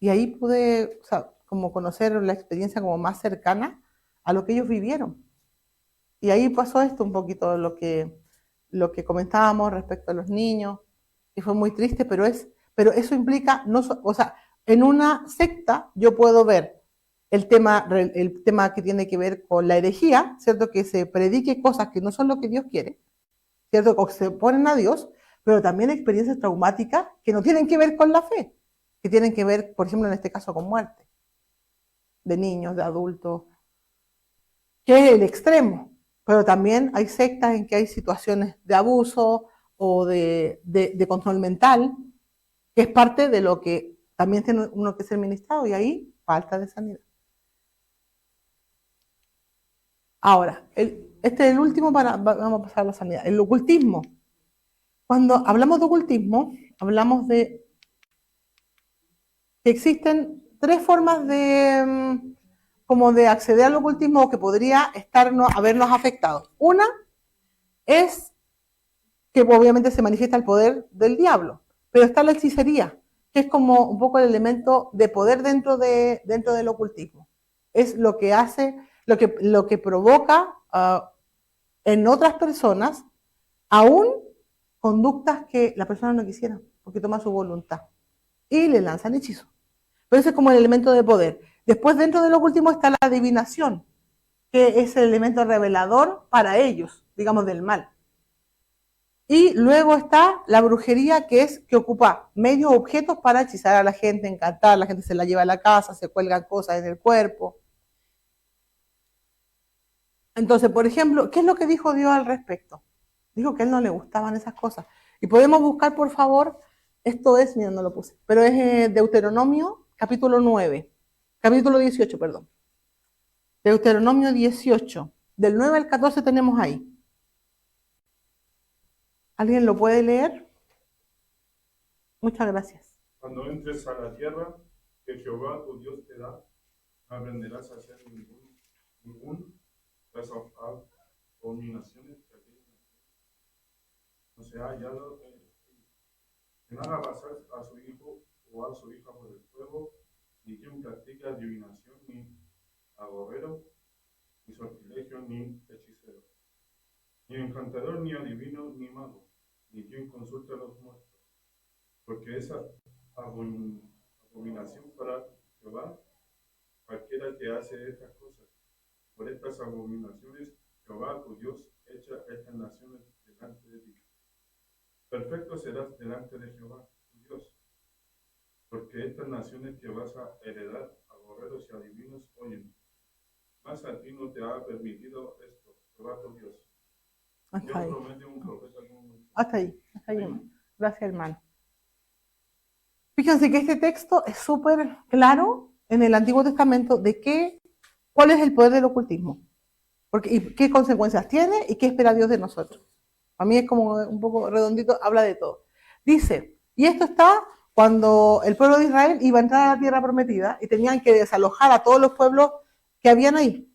ahí pude, o sea, como conocer la experiencia como más cercana a lo que ellos vivieron. Y ahí pasó esto un poquito, lo que comentábamos respecto a los niños, que fue muy triste, pero eso implica, o sea, en una secta yo puedo ver el tema que tiene que ver con la herejía, ¿cierto? Que se predique cosas que no son lo que Dios quiere, ¿cierto? O se oponen a Dios, pero también experiencias traumáticas que no tienen que ver con la fe, que tienen que ver, por ejemplo, en este caso con muerte, de niños, de adultos, que es el extremo. Pero también hay sectas en que hay situaciones de abuso o de control mental, que es parte de lo que también tiene uno que ser ministrado, y ahí falta de sanidad. Ahora, este es el último, vamos a pasar a la sanidad. El ocultismo. Cuando hablamos de ocultismo, hablamos de que existen 3 formas como de acceder al ocultismo que podría habernos afectado. Una es que obviamente se manifiesta el poder del diablo, pero está la hechicería, que es como un poco el elemento de poder dentro del ocultismo. Es lo que hace, lo que provoca en otras personas aún conductas que la persona no quisiera, porque toma su voluntad y le lanzan hechizos. Pero ese es como el elemento de poder. Después, dentro de lo último, está la adivinación, que es el elemento revelador para ellos, digamos, del mal. Y luego está la brujería, que ocupa medios objetos para hechizar a la gente, encantar, la gente se la lleva a la casa, se cuelgan cosas en el cuerpo. Entonces, por ejemplo, ¿qué es lo que dijo Dios al respecto? Dijo que a él no le gustaban esas cosas. Y podemos buscar, por favor, esto es, mira, no lo puse, pero es Deuteronomio, capítulo 9, capítulo 18, perdón. Deuteronomio 18, del 9 al 14 tenemos ahí. ¿Alguien lo puede leer? Muchas gracias. Cuando entres a la tierra que Jehová tu Dios te da, no aprenderás a hacer ningún las abominaciones que aquella no se ha hallado en el que no haga pasar a su hijo o a su hija por el fuego, ni quien practique adivinación, ni agorero, ni sortilegio, ni hechicero, ni encantador, ni adivino, ni mago, ni quien consulte a los muertos, porque esa abominación para Jehová, cualquiera que hace estas cosas. Por estas abominaciones, Jehová tu Dios echa estas naciones delante de ti. Perfecto serás delante de Jehová tu Dios, porque estas naciones que vas a heredar, agorreros y adivinos, oyen. Mas a ti no te ha permitido esto, Jehová tu Dios. Hasta ahí. Promete un profeta como Hasta ahí. Gracias, hermano. Fíjense que este texto es súper claro en el Antiguo Testamento de cuál es el poder del ocultismo, y qué consecuencias tiene y qué espera Dios de nosotros. A mí es como un poco redondito, habla de todo. Dice, y esto está cuando el pueblo de Israel iba a entrar a la tierra prometida y tenían que desalojar a todos los pueblos que habían ahí,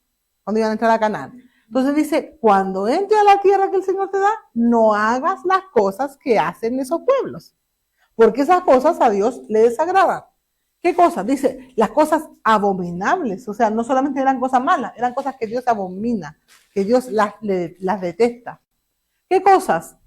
cuando iban a entrar a Canaán. Entonces dice, cuando entres a la tierra que el Señor te da, no hagas las cosas que hacen esos pueblos, porque esas cosas a Dios le desagradan. ¿Qué cosas? Dice, las cosas abominables, o sea, no solamente eran cosas malas, eran cosas que Dios abomina, que Dios las detesta. ¿Qué cosas?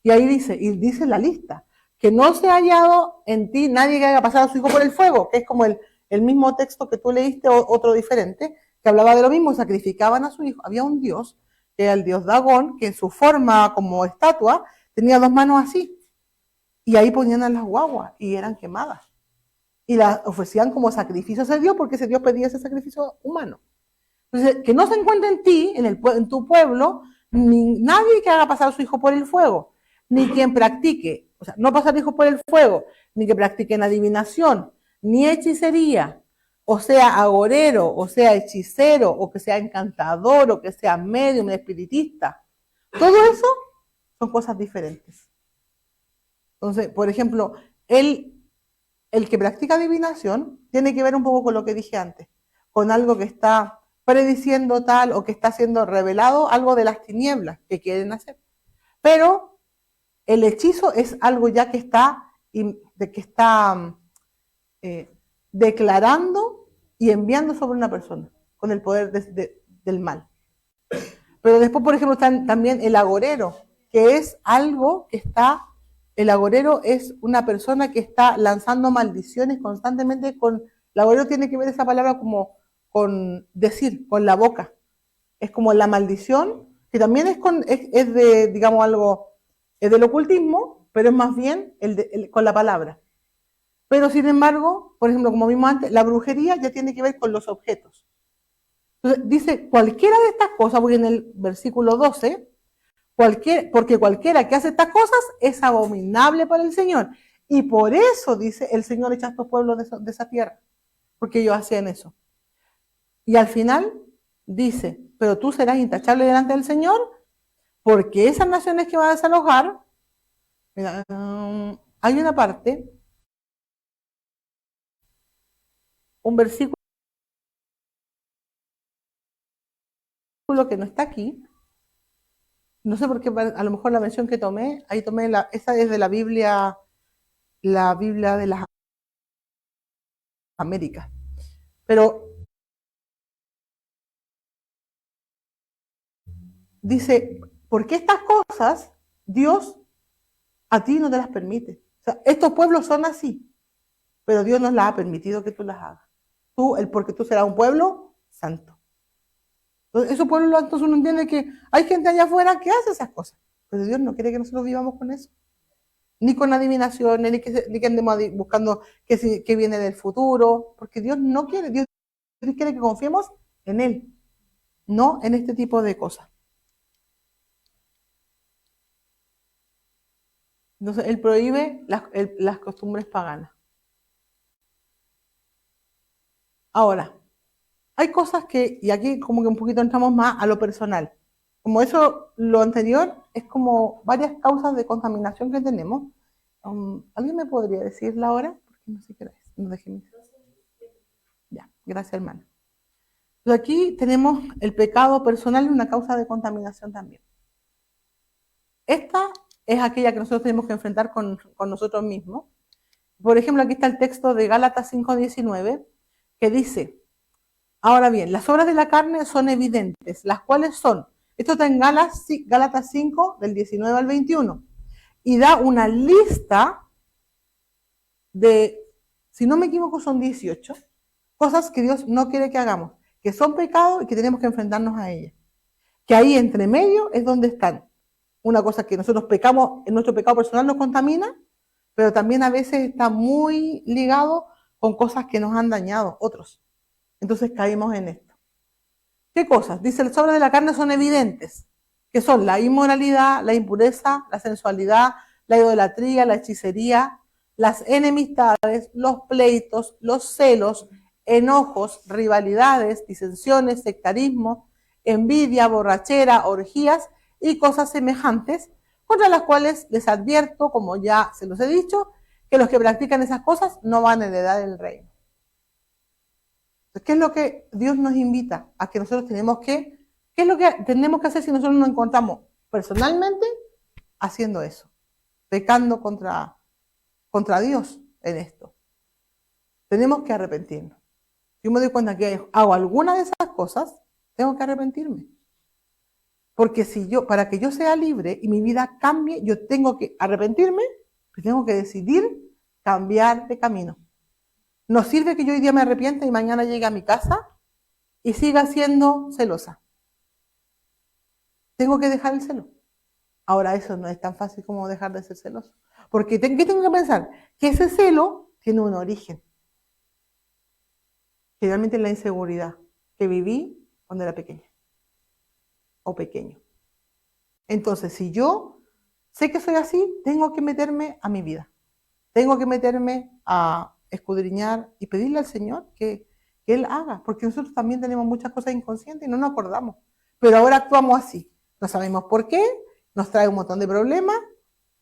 Y ahí dice la lista, que no se ha hallado en ti nadie que haya pasado a su hijo por el fuego, que es como el mismo texto que tú leíste, otro diferente, que hablaba de lo mismo, sacrificaban a su hijo. Había un dios, que era el dios Dagón, que en su forma como estatua tenía dos manos así, y ahí ponían a las guaguas y eran quemadas. Y las ofrecían como sacrificio a ese Dios, porque ese Dios pedía ese sacrificio humano. Entonces, que no se encuentre en ti, en tu pueblo, nadie que haga pasar a su hijo por el fuego, ni quien practique, o sea, no pasar hijo por el fuego, ni que practiquen adivinación, ni hechicería, o sea, agorero, o sea, hechicero, o que sea encantador, o que sea medium, espiritista. Todo eso son cosas diferentes. Entonces, por ejemplo, el que practica adivinación tiene que ver un poco con lo que dije antes, con algo que está prediciendo tal o que está siendo revelado, algo de las tinieblas que quieren hacer. Pero el hechizo es algo ya que está declarando y enviando sobre una persona con el poder del mal. Pero después, por ejemplo, está también el agorero, que es algo que está... El agorero es una persona que está lanzando maldiciones constantemente el agorero tiene que ver esa palabra como con decir, con la boca. Es como la maldición, que también es de, digamos, algo, es del ocultismo, pero es más bien con la palabra. Pero sin embargo, por ejemplo, como vimos antes, la brujería ya tiene que ver con los objetos. Entonces, dice, cualquiera de estas cosas, voy en el versículo 12, porque cualquiera que hace estas cosas es abominable para el Señor. Y por eso, dice, el Señor echa a estos pueblos de esa tierra, porque ellos hacían eso. Y al final dice, pero tú serás intachable delante del Señor, porque esas naciones que vas a desalojar, mira, hay una parte, un versículo que no está aquí, no sé por qué, a lo mejor la mención que tomé, ahí tomé esa es de la Biblia de las Américas. Pero dice, porque estas cosas Dios a ti no te las permite. O sea, estos pueblos son así, pero Dios nos las ha permitido que tú las hagas. porque tú serás un pueblo santo. Entonces, esos pueblos santos uno entiende que hay gente allá afuera que hace esas cosas, pero Dios no quiere que nosotros vivamos con eso. Ni con adivinaciones, ni que andemos buscando qué viene del futuro, porque Dios no quiere, Dios quiere que confiemos en Él, no en este tipo de cosas. Entonces, Él prohíbe las costumbres paganas. Ahora, hay cosas y aquí como que un poquito entramos más a lo personal. Como eso, lo anterior es como varias causas de contaminación que tenemos. ¿Alguien me podría decir la hora? Porque no sé qué hora es. No dejé mi... Ya, gracias, hermana. Entonces aquí tenemos el pecado personal y una causa de contaminación también. Esta es aquella que nosotros tenemos que enfrentar con nosotros mismos. Por ejemplo, aquí está el texto de Gálatas 5:19, que dice: ahora bien, las obras de la carne son evidentes, las cuales son, esto está en Gálatas 5, del 19 al 21, y da una lista de, si no me equivoco, son 18 cosas que Dios no quiere que hagamos, que son pecados y que tenemos que enfrentarnos a ellas. Que ahí entre medio es donde están. Una cosa que nosotros pecamos, en nuestro pecado personal nos contamina, pero también a veces está muy ligado con cosas que nos han dañado, otros. Entonces caímos en esto. ¿Qué cosas? Dice, las obras de la carne son evidentes, que son la inmoralidad, la impureza, la sensualidad, la idolatría, la hechicería, las enemistades, los pleitos, los celos, enojos, rivalidades, disensiones, sectarismo, envidia, borrachera, orgías y cosas semejantes, contra las cuales les advierto, como ya se los he dicho, que los que practican esas cosas no van a heredar el reino. ¿Qué es lo que Dios nos invita? A que nosotros ¿qué es lo que tenemos que hacer si nosotros nos encontramos personalmente haciendo eso? Pecando contra Dios en esto. Tenemos que arrepentirnos. Si yo me doy cuenta que hago alguna de esas cosas, tengo que arrepentirme. Porque para que yo sea libre y mi vida cambie, yo tengo que arrepentirme, pero tengo que decidir cambiar de camino. No sirve que yo hoy día me arrepienta y mañana llegue a mi casa y siga siendo celosa. Tengo que dejar el celo. Ahora eso no es tan fácil como dejar de ser celoso. Porque ¿qué tengo que pensar? Que ese celo tiene un origen. Generalmente es la inseguridad que viví cuando era pequeña o pequeño. Entonces, si yo sé que soy así, tengo que meterme a mi vida. Tengo que meterme a escudriñar y pedirle al Señor que Él haga, porque nosotros también tenemos muchas cosas inconscientes y no nos acordamos, pero ahora actuamos así, no sabemos por qué, nos trae un montón de problemas,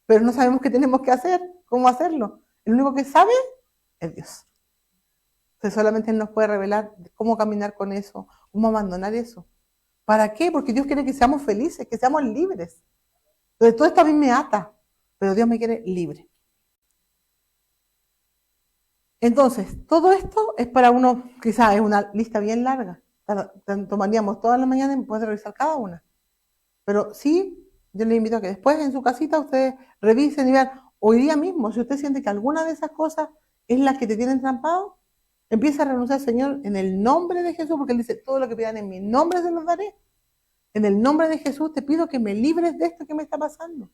pero no sabemos qué tenemos que hacer, cómo hacerlo. El único que sabe es Dios. Entonces solamente Él nos puede revelar cómo caminar con eso, cómo abandonar eso. ¿Para qué? Porque Dios quiere que seamos felices, que seamos libres. Entonces todo esto a mí me ata, pero Dios me quiere libre. Entonces, todo esto es para uno, quizás es una lista bien larga. Tomaríamos todas las mañanas y poder revisar cada una. Pero sí, yo les invito a que después en su casita ustedes revisen y vean, hoy día mismo, si usted siente que alguna de esas cosas es la que te tiene entrampado, empieza a renunciar al Señor en el nombre de Jesús, porque Él dice, todo lo que pidan en mi nombre se los daré. En el nombre de Jesús te pido que me libres de esto que me está pasando.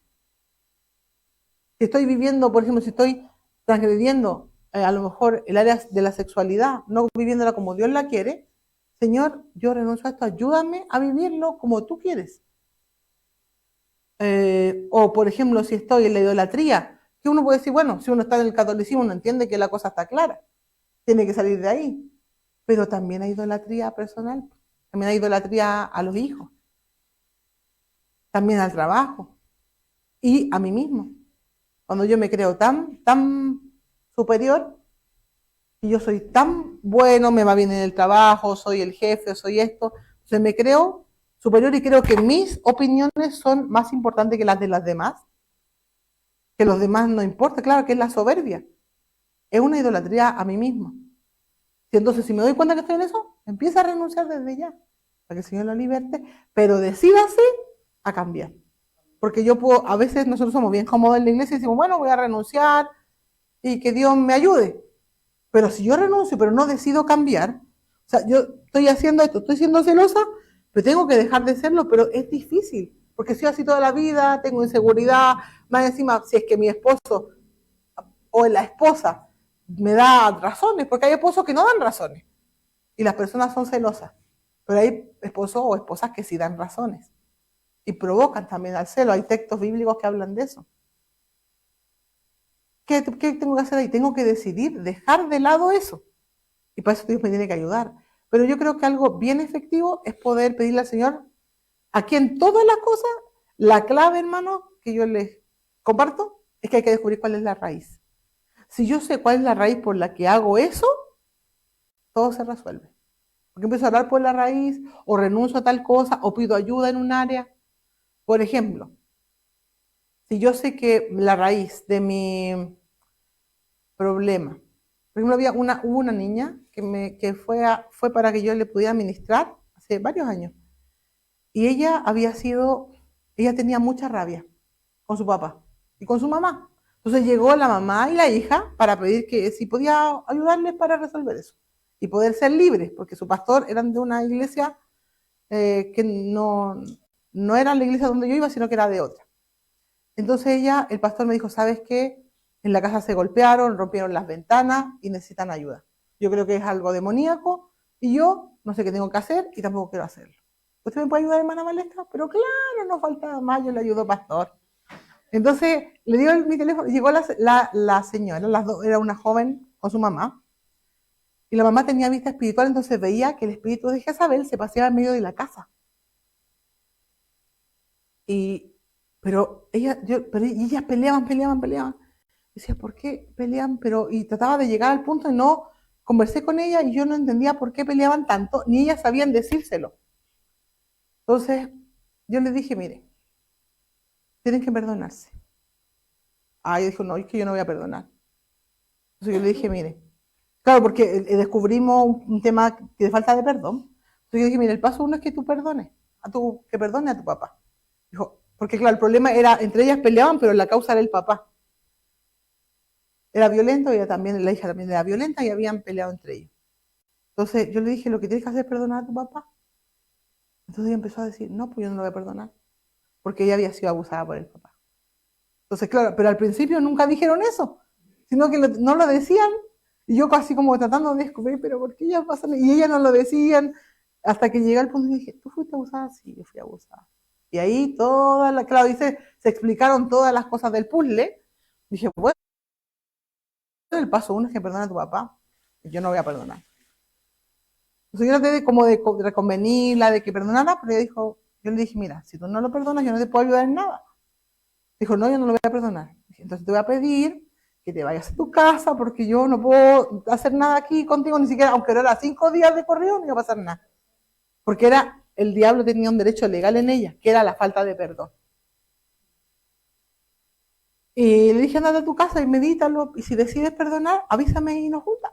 Si estoy viviendo, por ejemplo, si estoy transgrediendo a lo mejor el área de la sexualidad, no viviéndola como Dios la quiere, Señor, yo renuncio a esto, ayúdame a vivirlo como tú quieres. O por ejemplo, si estoy en la idolatría, que uno puede decir, bueno, si uno está en el catolicismo, uno entiende que la cosa está clara, tiene que salir de ahí, pero también hay idolatría personal, también hay idolatría a los hijos, también al trabajo y a mí mismo. Cuando yo me creo tan superior, y yo soy tan bueno, me va bien en el trabajo, soy el jefe, soy esto, entonces me creo superior y creo que mis opiniones son más importantes que las de las demás, que los demás no importa, claro que es la soberbia, es una idolatría a mí mismo. Y entonces si me doy cuenta que estoy en eso, empieza a renunciar desde ya, para que el Señor lo liberte, pero decídase a cambiar. Porque a veces nosotros somos bien cómodos en la iglesia y decimos, bueno, voy a renunciar y que Dios me ayude. Pero si yo renuncio, pero no decido cambiar, o sea, yo estoy haciendo esto, estoy siendo celosa, pero tengo que dejar de serlo, pero es difícil, porque soy así toda la vida, tengo inseguridad, más encima, si es que mi esposo o la esposa me da razones, porque hay esposos que no dan razones, y las personas son celosas, pero hay esposos o esposas que sí dan razones, y provocan también al celo, hay textos bíblicos que hablan de eso. ¿Qué tengo que hacer ahí? Tengo que decidir dejar de lado eso. Y para eso Dios me tiene que ayudar. Pero yo creo que algo bien efectivo es poder pedirle al Señor, aquí en todas las cosas, la clave, hermano, que yo les comparto, es que hay que descubrir cuál es la raíz. Si yo sé cuál es la raíz por la que hago eso, todo se resuelve. Porque empiezo a hablar por la raíz, o renuncio a tal cosa, o pido ayuda en un área. Por ejemplo, si yo sé que la raíz de mi problema, por ejemplo, hubo una niña que fue para que yo le pudiera ministrar hace varios años. Y ella tenía mucha rabia con su papá y con su mamá. Entonces llegó la mamá y la hija para pedir que si podía ayudarles para resolver eso y poder ser libres, porque su pastor eran de una iglesia que no era la iglesia donde yo iba, sino que era de otra. Entonces el pastor me dijo, ¿sabes qué? En la casa se golpearon, rompieron las ventanas y necesitan ayuda. Yo creo que es algo demoníaco y yo no sé qué tengo que hacer y tampoco quiero hacerlo. ¿Usted me puede ayudar, hermana Valesca? Pero claro, no faltaba más, yo le ayudo, pastor. Entonces le dio mi teléfono, llegó la señora, era una joven con su mamá, y la mamá tenía vista espiritual, entonces veía que el espíritu de Jezabel se paseaba en medio de la casa. Pero ellas peleaban. Decía, ¿por qué pelean? Y trataba de llegar al punto y no conversé con ella y yo no entendía por qué peleaban tanto, ni ellas sabían decírselo. Entonces yo le dije, mire, tienen que perdonarse. Ella dijo, no, es que yo no voy a perdonar. Entonces yo le dije, mire, claro, porque descubrimos un tema de falta de perdón. Entonces yo dije, mire, el paso uno es que tú perdones, que perdone a tu papá. Dijo, porque claro, el problema era, entre ellas peleaban, pero la causa era el papá. Era violento, la hija también era violenta y habían peleado entre ellos. Entonces yo le dije, lo que tienes que hacer es perdonar a tu papá. Entonces ella empezó a decir, no, pues yo no lo voy a perdonar, porque ella había sido abusada por el papá. Entonces, claro, pero al principio nunca dijeron eso, sino que no lo decían, y yo casi como tratando de descubrir, pero ¿por qué ella pasa? Y ella no lo decían, hasta que llegué al punto y dije, ¿tú fuiste abusada? Sí, yo fui abusada. Y ahí claro, se explicaron todas las cosas del puzzle. Dije, bueno, el paso uno es que perdona a tu papá, y yo no voy a perdonar. Entonces yo traté como de reconvenirla, de que perdonara, pero yo le dije, mira, si tú no lo perdonas, yo no te puedo ayudar en nada. Dijo, no, yo no lo voy a perdonar. Dije, entonces te voy a pedir que te vayas a tu casa, porque yo no puedo hacer nada aquí contigo, ni siquiera, aunque era 5 días de corrido, no iba a pasar nada. Porque el diablo tenía un derecho legal en ella, que era la falta de perdón. Y le dije, anda a tu casa y medítalo, y si decides perdonar, avísame y nos juntas.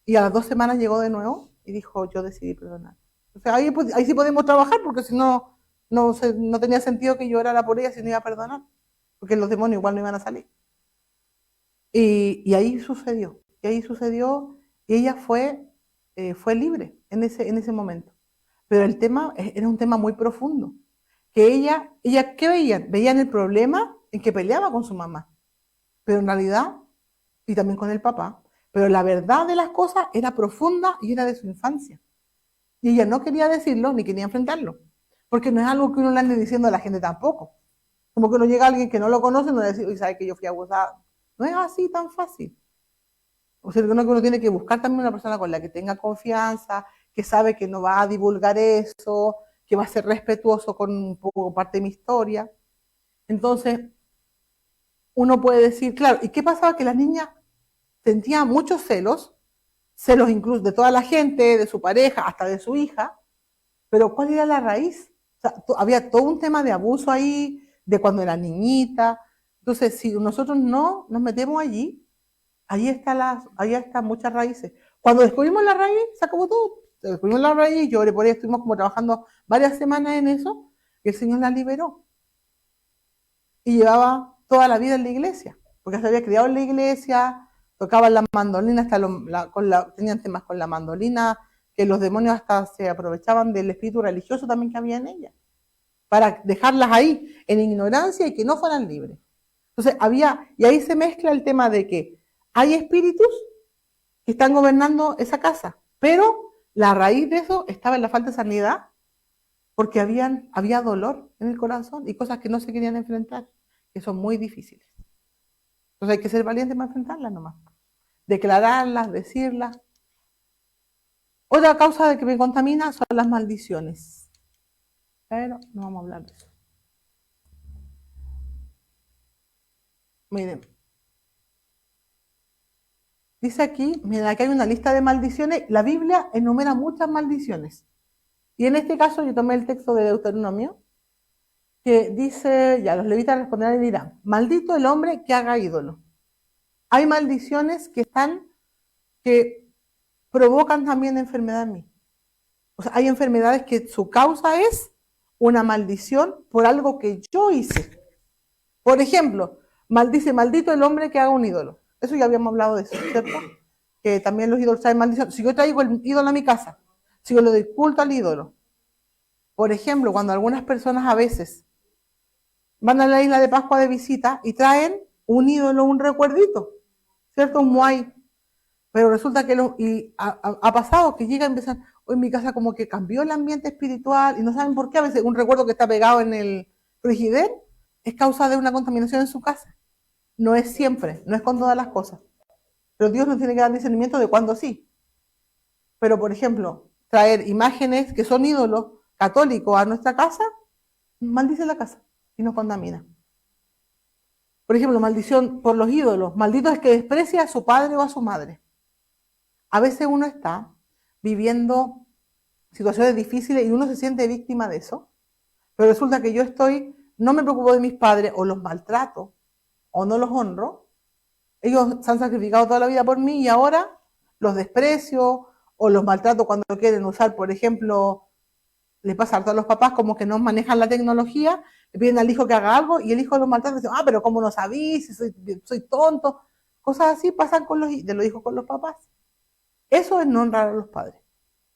Y a las 2 semanas llegó de nuevo y dijo, yo decidí perdonar. O sea, ahí sí podemos trabajar, porque si no, no tenía sentido que yo orara por ella si no iba a perdonar, porque los demonios igual no iban a salir. Y ahí sucedió, y ella fue libre en ese momento. Pero el tema era un tema muy profundo, que ella ¿qué veían? Veían el problema en que peleaba con su mamá, pero en realidad, y también con el papá, pero la verdad de las cosas era profunda y era de su infancia. Y ella no quería decirlo ni quería enfrentarlo, porque no es algo que uno le ande diciendo a la gente tampoco. Como que uno llega a alguien que no lo conoce y no le dice, oye, ¿sabes que yo fui abusada? No es así tan fácil. O sea, que uno tiene que buscar también una persona con la que tenga confianza, que sabe que no va a divulgar eso, que va a ser respetuoso con un poco parte de mi historia. Entonces, uno puede decir, claro, ¿y qué pasaba? Que la niña sentía muchos celos incluso de toda la gente, de su pareja, hasta de su hija, pero ¿cuál era la raíz? O sea, había todo un tema de abuso ahí, de cuando era niñita. Entonces, si nosotros no nos metemos allí, ahí están muchas raíces. Cuando descubrimos la raíz, se acabó todo. Descubrimos la raíz, yo por ahí estuvimos como trabajando varias semanas en eso, y el Señor la liberó. Y llevaba toda la vida en la iglesia, porque se había criado en la iglesia, tocaban la mandolina, tenían temas con la mandolina, que los demonios hasta se aprovechaban del espíritu religioso también que había en ella, para dejarlas ahí en ignorancia y que no fueran libres. Entonces y ahí se mezcla el tema de que hay espíritus que están gobernando esa casa, pero la raíz de eso estaba en la falta de sanidad, porque había dolor en el corazón y cosas que no se querían enfrentar, que son muy difíciles. Entonces hay que ser valiente para enfrentarlas nomás, declararlas, decirlas. Otra causa de que me contamina son las maldiciones, pero no vamos a hablar de eso. Miren, dice aquí, miren, aquí hay una lista de maldiciones. La Biblia enumera muchas maldiciones. Y en este caso yo tomé el texto de Deuteronomio, que dice, ya los levitas responderán y dirán, maldito el hombre que haga ídolo. Hay maldiciones que provocan también enfermedad en mí. O sea, hay enfermedades que su causa es una maldición por algo que yo hice. Por ejemplo, maldice, maldito el hombre que haga un ídolo. Eso ya habíamos hablado de eso, ¿cierto? Que también los ídolos traen maldición. Si yo traigo el ídolo a mi casa, si yo le doy culto al ídolo, por ejemplo, cuando algunas personas a veces van a la isla de Pascua de visita y traen un ídolo, un recuerdito, ¿cierto? Un muay. Pero resulta que ha pasado que llegan y empiezan, hoy en mi casa como que cambió el ambiente espiritual y no saben por qué. A veces un recuerdo que está pegado en el frigider es causa de una contaminación en su casa. No es siempre, no es con todas las cosas. Pero Dios nos tiene que dar discernimiento de cuándo sí. Pero, por ejemplo, traer imágenes que son ídolos católicos a nuestra casa, maldice la casa y nos contamina. Por ejemplo, maldición por los ídolos. Maldito es que desprecia a su padre o a su madre. A veces uno está viviendo situaciones difíciles y uno se siente víctima de eso, pero resulta que yo no me preocupo de mis padres o los maltrato o no los honro. Ellos se han sacrificado toda la vida por mí y ahora los desprecio o los maltrato cuando quieren usar, por ejemplo, les pasa a todos los papás como que no manejan la tecnología, le piden al hijo que haga algo y el hijo los maltrata y dice, pero ¿cómo no sabís? Si soy tonto. Cosas así pasan de los hijos con los papás. Eso es no honrar a los padres.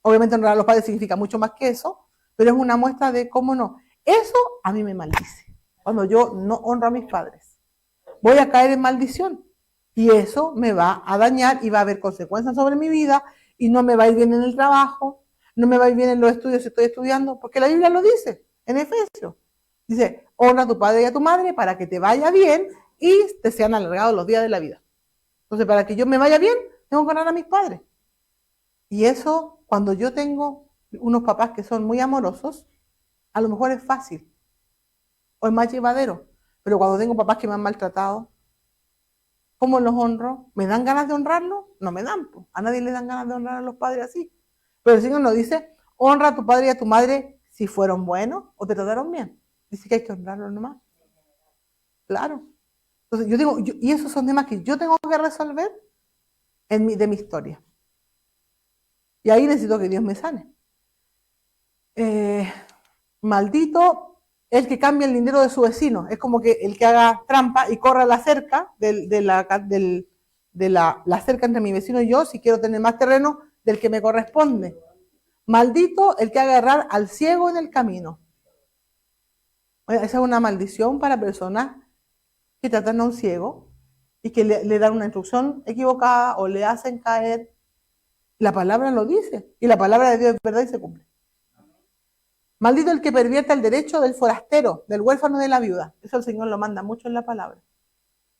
Obviamente honrar a los padres significa mucho más que eso, pero es una muestra de cómo no. Eso a mí me maldice. Cuando yo no honro a mis padres, voy a caer en maldición. Y eso me va a dañar y va a haber consecuencias sobre mi vida y no me va a ir bien en el trabajo, no me va a ir bien en los estudios si estoy estudiando, porque la Biblia lo dice en Efesios. Dice, honra a tu padre y a tu madre para que te vaya bien y te sean alargados los días de la vida. Entonces, para que yo me vaya bien, tengo que honrar a mis padres. Y eso, cuando yo tengo unos papás que son muy amorosos, a lo mejor es fácil o es más llevadero. Pero cuando tengo papás que me han maltratado, ¿cómo los honro? ¿Me dan ganas de honrarlos? No me dan. Pues. A nadie le dan ganas de honrar a los padres así. Pero el Señor nos dice, honra a tu padre y a tu madre si fueron buenos o te trataron bien. Dice que hay que honrarlos nomás. Claro. Entonces y esos son temas que yo tengo que resolver de mi historia. Y ahí necesito que Dios me sane. Maldito el que cambia el dinero de su vecino. Es como que el que haga trampa y corra la cerca la cerca entre mi vecino y yo, si quiero tener más terreno del que me corresponde. Maldito el que haga errar al ciego en el camino. Esa es una maldición para personas que tratan a un ciego y que le dan una instrucción equivocada o le hacen caer. La palabra lo dice y la palabra de Dios es verdad y se cumple. Maldito el que pervierte el derecho del forastero, del huérfano y de la viuda. Eso el Señor lo manda mucho en la palabra.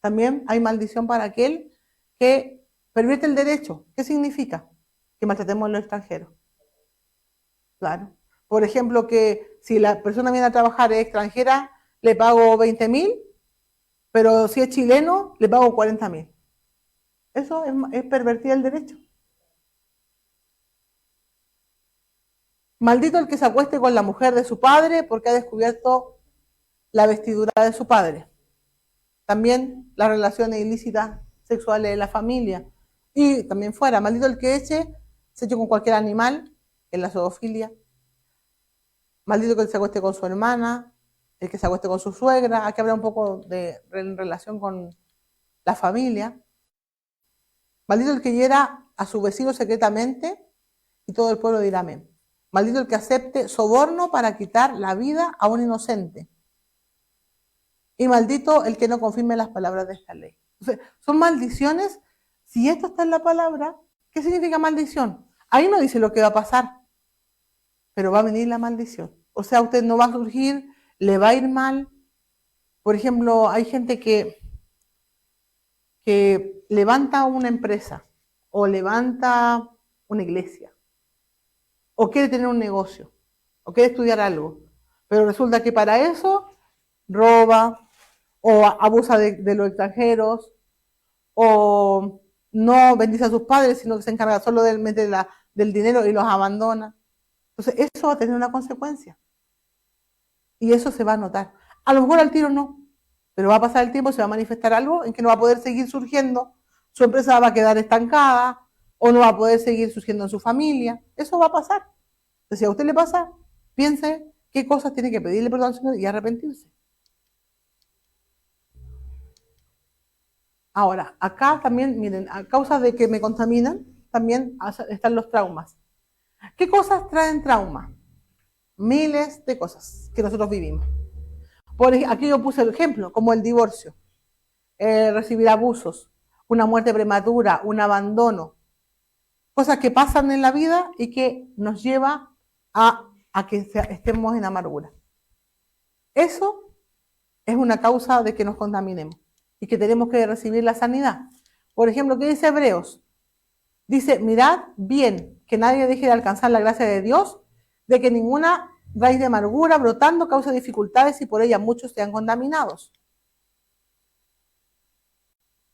También hay maldición para aquel que pervierte el derecho. ¿Qué significa? Que maltratemos a los extranjeros. Claro. Por ejemplo, que si la persona viene a trabajar es extranjera, le pago 20.000, pero si es chileno, le pago 40.000. Eso es pervertir el derecho. Maldito el que se acueste con la mujer de su padre porque ha descubierto la vestidura de su padre. También las relaciones ilícitas sexuales de la familia. Y también fuera, maldito el que se eche con cualquier animal, en la zoofilia. Maldito el que se acueste con su hermana, el que se acueste con su suegra. Aquí habrá un poco en relación con la familia. Maldito el que hiera a su vecino secretamente, y todo el pueblo dirá amén. Maldito el que acepte soborno para quitar la vida a un inocente. Y maldito el que no confirme las palabras de esta ley. Entonces, son maldiciones. Si esto está en la palabra, ¿qué significa maldición? Ahí no dice lo que va a pasar, pero va a venir la maldición. O sea, usted no va a surgir, le va a ir mal. Por ejemplo, hay gente que levanta una empresa o levanta una iglesia o quiere tener un negocio o quiere estudiar algo, pero resulta que para eso roba o abusa de los extranjeros o no bendice a sus padres, sino que se encarga solo de meter del dinero y los abandona. Entonces eso va a tener una consecuencia y eso se va a notar. A lo mejor al tiro no, pero va a pasar el tiempo, se va a manifestar algo en que no va a poder seguir surgiendo, su empresa va a quedar estancada o no va a poder seguir surgiendo en su familia. Eso va a pasar. Entonces, si a usted le pasa, piense qué cosas tiene que pedirle perdón al Señor y arrepentirse. Ahora, acá también, miren, a causa de que me contaminan, también están los traumas. ¿Qué cosas traen trauma? Miles de cosas que nosotros vivimos. Aquí yo puse el ejemplo, como el divorcio, recibir abusos, una muerte prematura, un abandono, cosas que pasan en la vida y que nos lleva a que estemos en amargura. Eso es una causa de que nos contaminemos y que tenemos que recibir la sanidad. Por ejemplo, ¿qué dice Hebreos? Dice, mirad bien que nadie deje de alcanzar la gracia de Dios, de que ninguna raíz de amargura brotando causa dificultades y por ella muchos sean contaminados.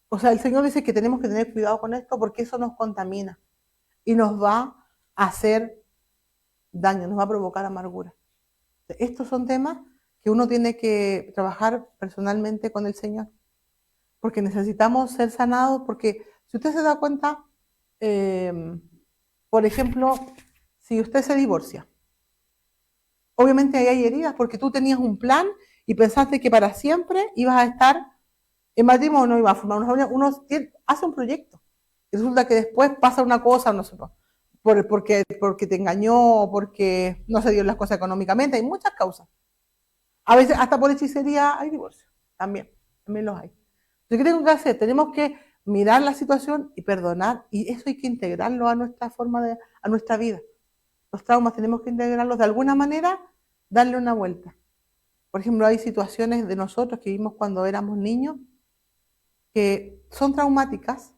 O sea, el Señor dice que tenemos que tener cuidado con esto porque eso nos contamina y nos va a hacer daño, nos va a provocar amargura. Estos son temas que uno tiene que trabajar personalmente con el Señor, porque necesitamos ser sanados, porque si usted se da cuenta, por ejemplo, si usted se divorcia, obviamente ahí hay heridas porque tú tenías un plan y pensaste que para siempre ibas a estar en matrimonio, no ibas a formar una familia, uno hace un proyecto y resulta que después pasa una cosa, no sé, porque te engañó, porque no se dio las cosas económicamente, hay muchas causas. A veces hasta por hechicería hay divorcio, también los hay. Entonces, ¿qué tengo que hacer? Tenemos que mirar la situación y perdonar, y eso hay que integrarlo a nuestra a nuestra vida. Los traumas tenemos que integrarlos de alguna manera, darle una vuelta. Por ejemplo, hay situaciones de nosotros que vimos cuando éramos niños que son traumáticas,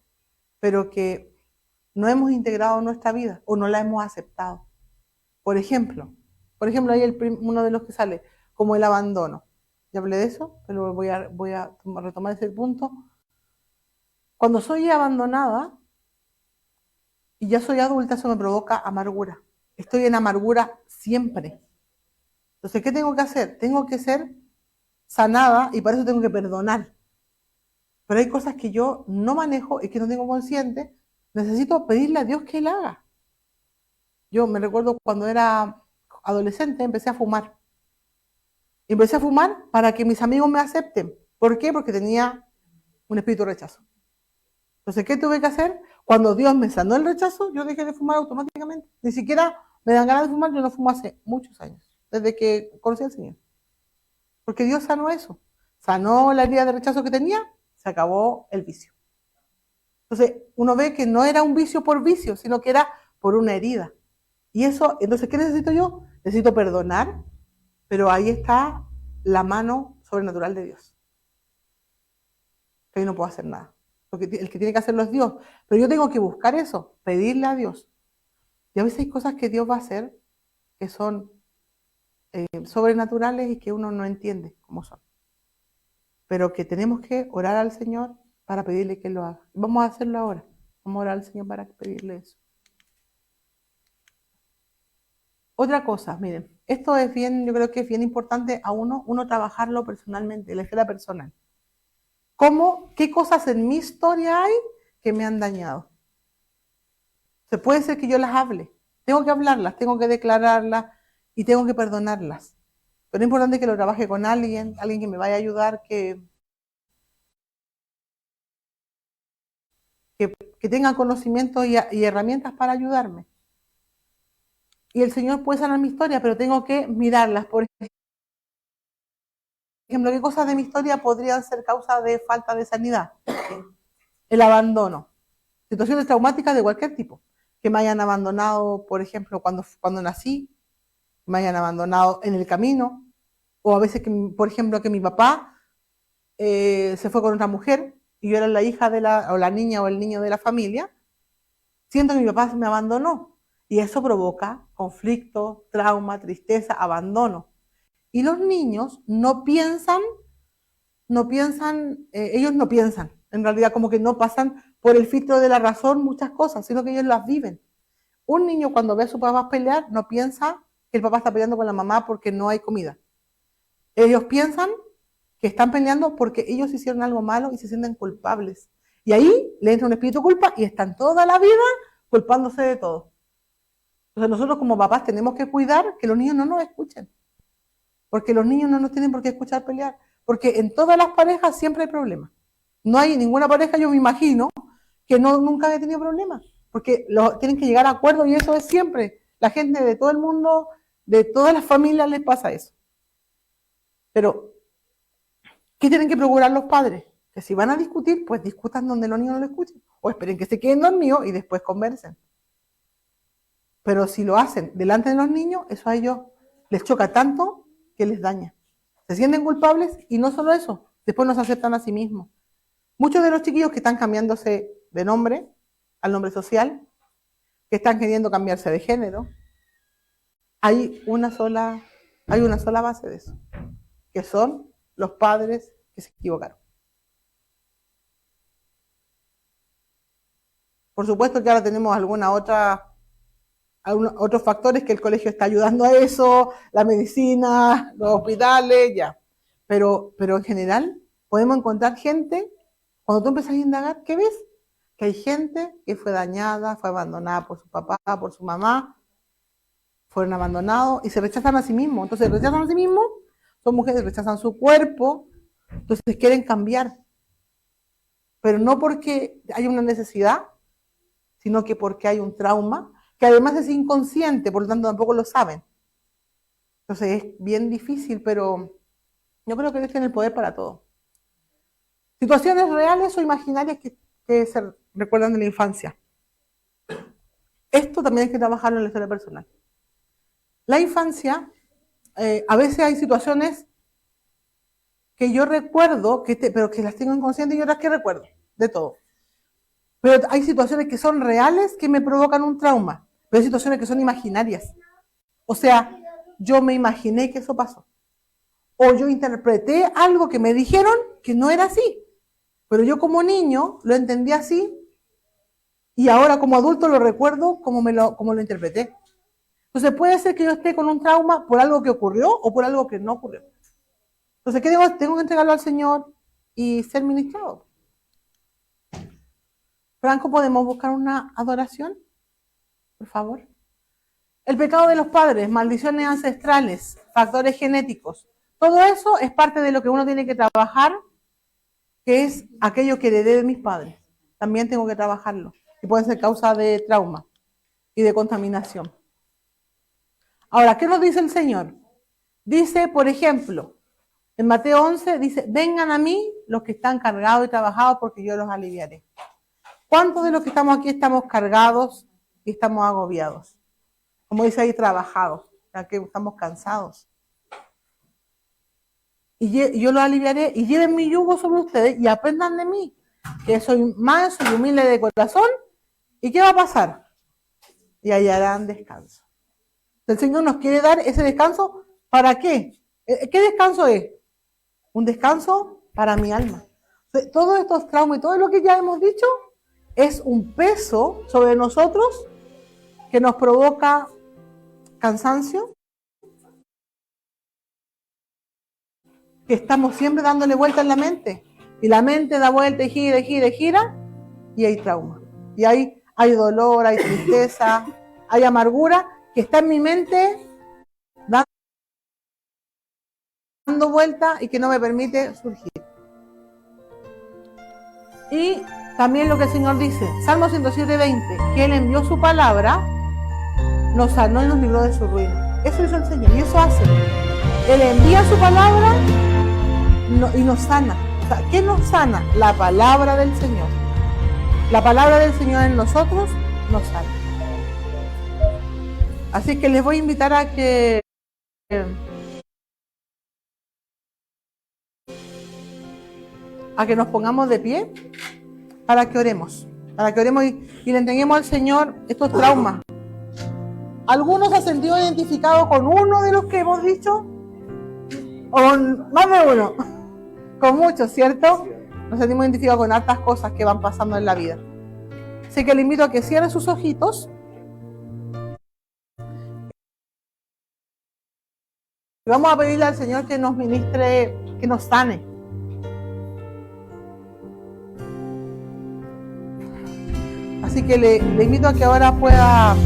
pero que no hemos integrado en nuestra vida o no la hemos aceptado. Por ejemplo, ahí uno de los que sale, como el abandono. Ya hablé de eso, pero voy a retomar ese punto. Cuando soy abandonada y ya soy adulta, eso me provoca amargura. Estoy en amargura siempre. Entonces, ¿qué tengo que hacer? Tengo que ser sanada y para eso tengo que perdonar. Pero hay cosas que yo no manejo y que no tengo consciente. Necesito pedirle a Dios que Él haga. Yo me recuerdo cuando era adolescente, empecé a fumar. Empecé a fumar para que mis amigos me acepten. ¿Por qué? Porque tenía un espíritu de rechazo. Entonces, ¿qué tuve que hacer? Cuando Dios me sanó el rechazo, yo dejé de fumar automáticamente. Ni siquiera me dan ganas de fumar, yo no fumo hace muchos años, desde que conocí al Señor. Porque Dios sanó eso. Sanó la herida de rechazo que tenía, se acabó el vicio. Entonces, uno ve que no era un vicio por vicio, sino que era por una herida. Y eso, entonces, ¿qué necesito yo? Necesito perdonar, pero ahí está la mano sobrenatural de Dios. Que ahí no puedo hacer nada. Porque el que tiene que hacerlo es Dios. Pero yo tengo que buscar eso, pedirle a Dios. Y a veces hay cosas que Dios va a hacer que son sobrenaturales y que uno no entiende cómo son. Pero que tenemos que orar al Señor para pedirle que lo haga. Vamos a hacerlo ahora. Vamos a orar al Señor para pedirle eso. Otra cosa, miren, esto es bien, yo creo que es bien importante a uno trabajarlo personalmente, la esfera personal. ¿Qué cosas en mi historia hay que me han dañado? Se puede ser que yo las hable. Tengo que hablarlas, tengo que declararlas y tengo que perdonarlas. Pero es importante que lo trabaje con alguien que me vaya a ayudar, que tengan conocimiento y herramientas para ayudarme. Y el Señor puede sanar mi historia, pero tengo que mirarlas. Por ejemplo, ¿qué cosas de mi historia podrían ser causa de falta de sanidad? El abandono. Situaciones traumáticas de cualquier tipo. Que me hayan abandonado, por ejemplo, cuando nací, me hayan abandonado en el camino, o a veces, por ejemplo, que mi papá se fue con otra mujer y yo era la hija o la niña o el niño de la familia. Siento que mi papá me abandonó y eso provoca conflicto, trauma, tristeza, abandono. Y los niños ellos no piensan, en realidad como que no pasan por el filtro de la razón muchas cosas, sino que ellos las viven. Un niño cuando ve a su papá pelear no piensa que el papá está peleando con la mamá porque no hay comida. Ellos piensan que están peleando porque ellos hicieron algo malo y se sienten culpables. Y ahí le entra un espíritu de culpa y están toda la vida culpándose de todo. Entonces nosotros como papás tenemos que cuidar que los niños no nos escuchen. Porque los niños no nos tienen por qué escuchar pelear. Porque en todas las parejas siempre hay problemas. No hay ninguna pareja, yo me imagino, que nunca haya tenido problemas. Porque tienen que llegar a acuerdos y eso es siempre. La gente de todo el mundo, de todas las familias les pasa eso. Pero, ¿qué tienen que procurar los padres? Que si van a discutir, pues discutan donde los niños no lo escuchen. O esperen que se queden dormidos y después conversen. Pero si lo hacen delante de los niños, eso a ellos les choca tanto que les daña. Se sienten culpables y no solo eso, después no se aceptan a sí mismos. Muchos de los chiquillos que están cambiándose de nombre al nombre social, que están queriendo cambiarse de género, hay una sola base de eso, que son los padres que se equivocaron. Por supuesto que ahora tenemos otros factores que el colegio está ayudando a eso, la medicina, los hospitales, ya. Pero en general podemos encontrar gente, cuando tú empiezas a indagar, ¿qué ves? Que hay gente que fue dañada, fue abandonada por su papá, por su mamá, fueron abandonados y se rechazan a sí mismos. Entonces rechazan a sí mismos, son mujeres que rechazan su cuerpo, entonces quieren cambiar. Pero no porque hay una necesidad, sino que porque hay un trauma, que además es inconsciente, por lo tanto tampoco lo saben. Entonces es bien difícil, pero yo creo que Dios tiene el poder para todo. Situaciones reales o imaginarias que se recuerdan de la infancia. Esto también hay que trabajarlo en la historia personal. La infancia, a veces hay situaciones que yo recuerdo, pero que las tengo inconscientes y otras que recuerdo, de todo. Pero hay situaciones que son reales que me provocan un trauma, pero hay situaciones que son imaginarias. O sea, yo me imaginé que eso pasó. O yo interpreté algo que me dijeron que no era así. Pero yo como niño lo entendí así y ahora como adulto lo recuerdo como lo interpreté. Entonces puede ser que yo esté con un trauma por algo que ocurrió o por algo que no ocurrió. Entonces, ¿qué digo? Tengo que entregarlo al Señor y ser ministrado. Franco, ¿podemos buscar una adoración? Por favor. El pecado de los padres, maldiciones ancestrales, factores genéticos. Todo eso es parte de lo que uno tiene que trabajar, que es aquello que heredé de mis padres. También tengo que trabajarlo. Y puede ser causa de trauma y de contaminación. Ahora, ¿qué nos dice el Señor? Dice, por ejemplo, en Mateo 11, dice, vengan a mí los que están cargados y trabajados porque yo los aliviaré. ¿Cuántos de los que estamos aquí estamos cargados y estamos agobiados? Como dice ahí, trabajados, ya que estamos cansados. Y yo los aliviaré y lleven mi yugo sobre ustedes y aprendan de mí, que soy manso y humilde de corazón. ¿Y qué va a pasar? Y hallarán descanso. El Señor nos quiere dar ese descanso, ¿para qué? ¿Qué descanso es? Un descanso para mi alma. Todos estos traumas y todo lo que ya hemos dicho es un peso sobre nosotros que nos provoca cansancio, que estamos siempre dándole vuelta en la mente. Y la mente da vuelta y gira y gira y gira, y hay trauma. Y hay dolor, hay tristeza, hay amargura que está en mi mente dando vuelta y que no me permite surgir. Y también lo que el Señor dice, Salmo 107:20, que Él envió su palabra, nos sanó y nos libró de su ruina. Eso hizo el Señor y eso hace. Él envía su palabra y nos sana. O sea, ¿qué nos sana? La palabra del Señor. La palabra del Señor en nosotros nos sana. Así que les voy a invitar a que nos pongamos de pie para que oremos y le entreguemos al Señor estos traumas. ¿Algunos se han sentido identificados con uno de los que hemos dicho? ¿O más de uno? Con muchos, ¿cierto? Nos sentimos identificados con hartas cosas que van pasando en la vida. Así que le invito a que cierren sus ojitos. Y vamos a pedirle al Señor que nos ministre, que nos sane. Así que le invito a que ahora pueda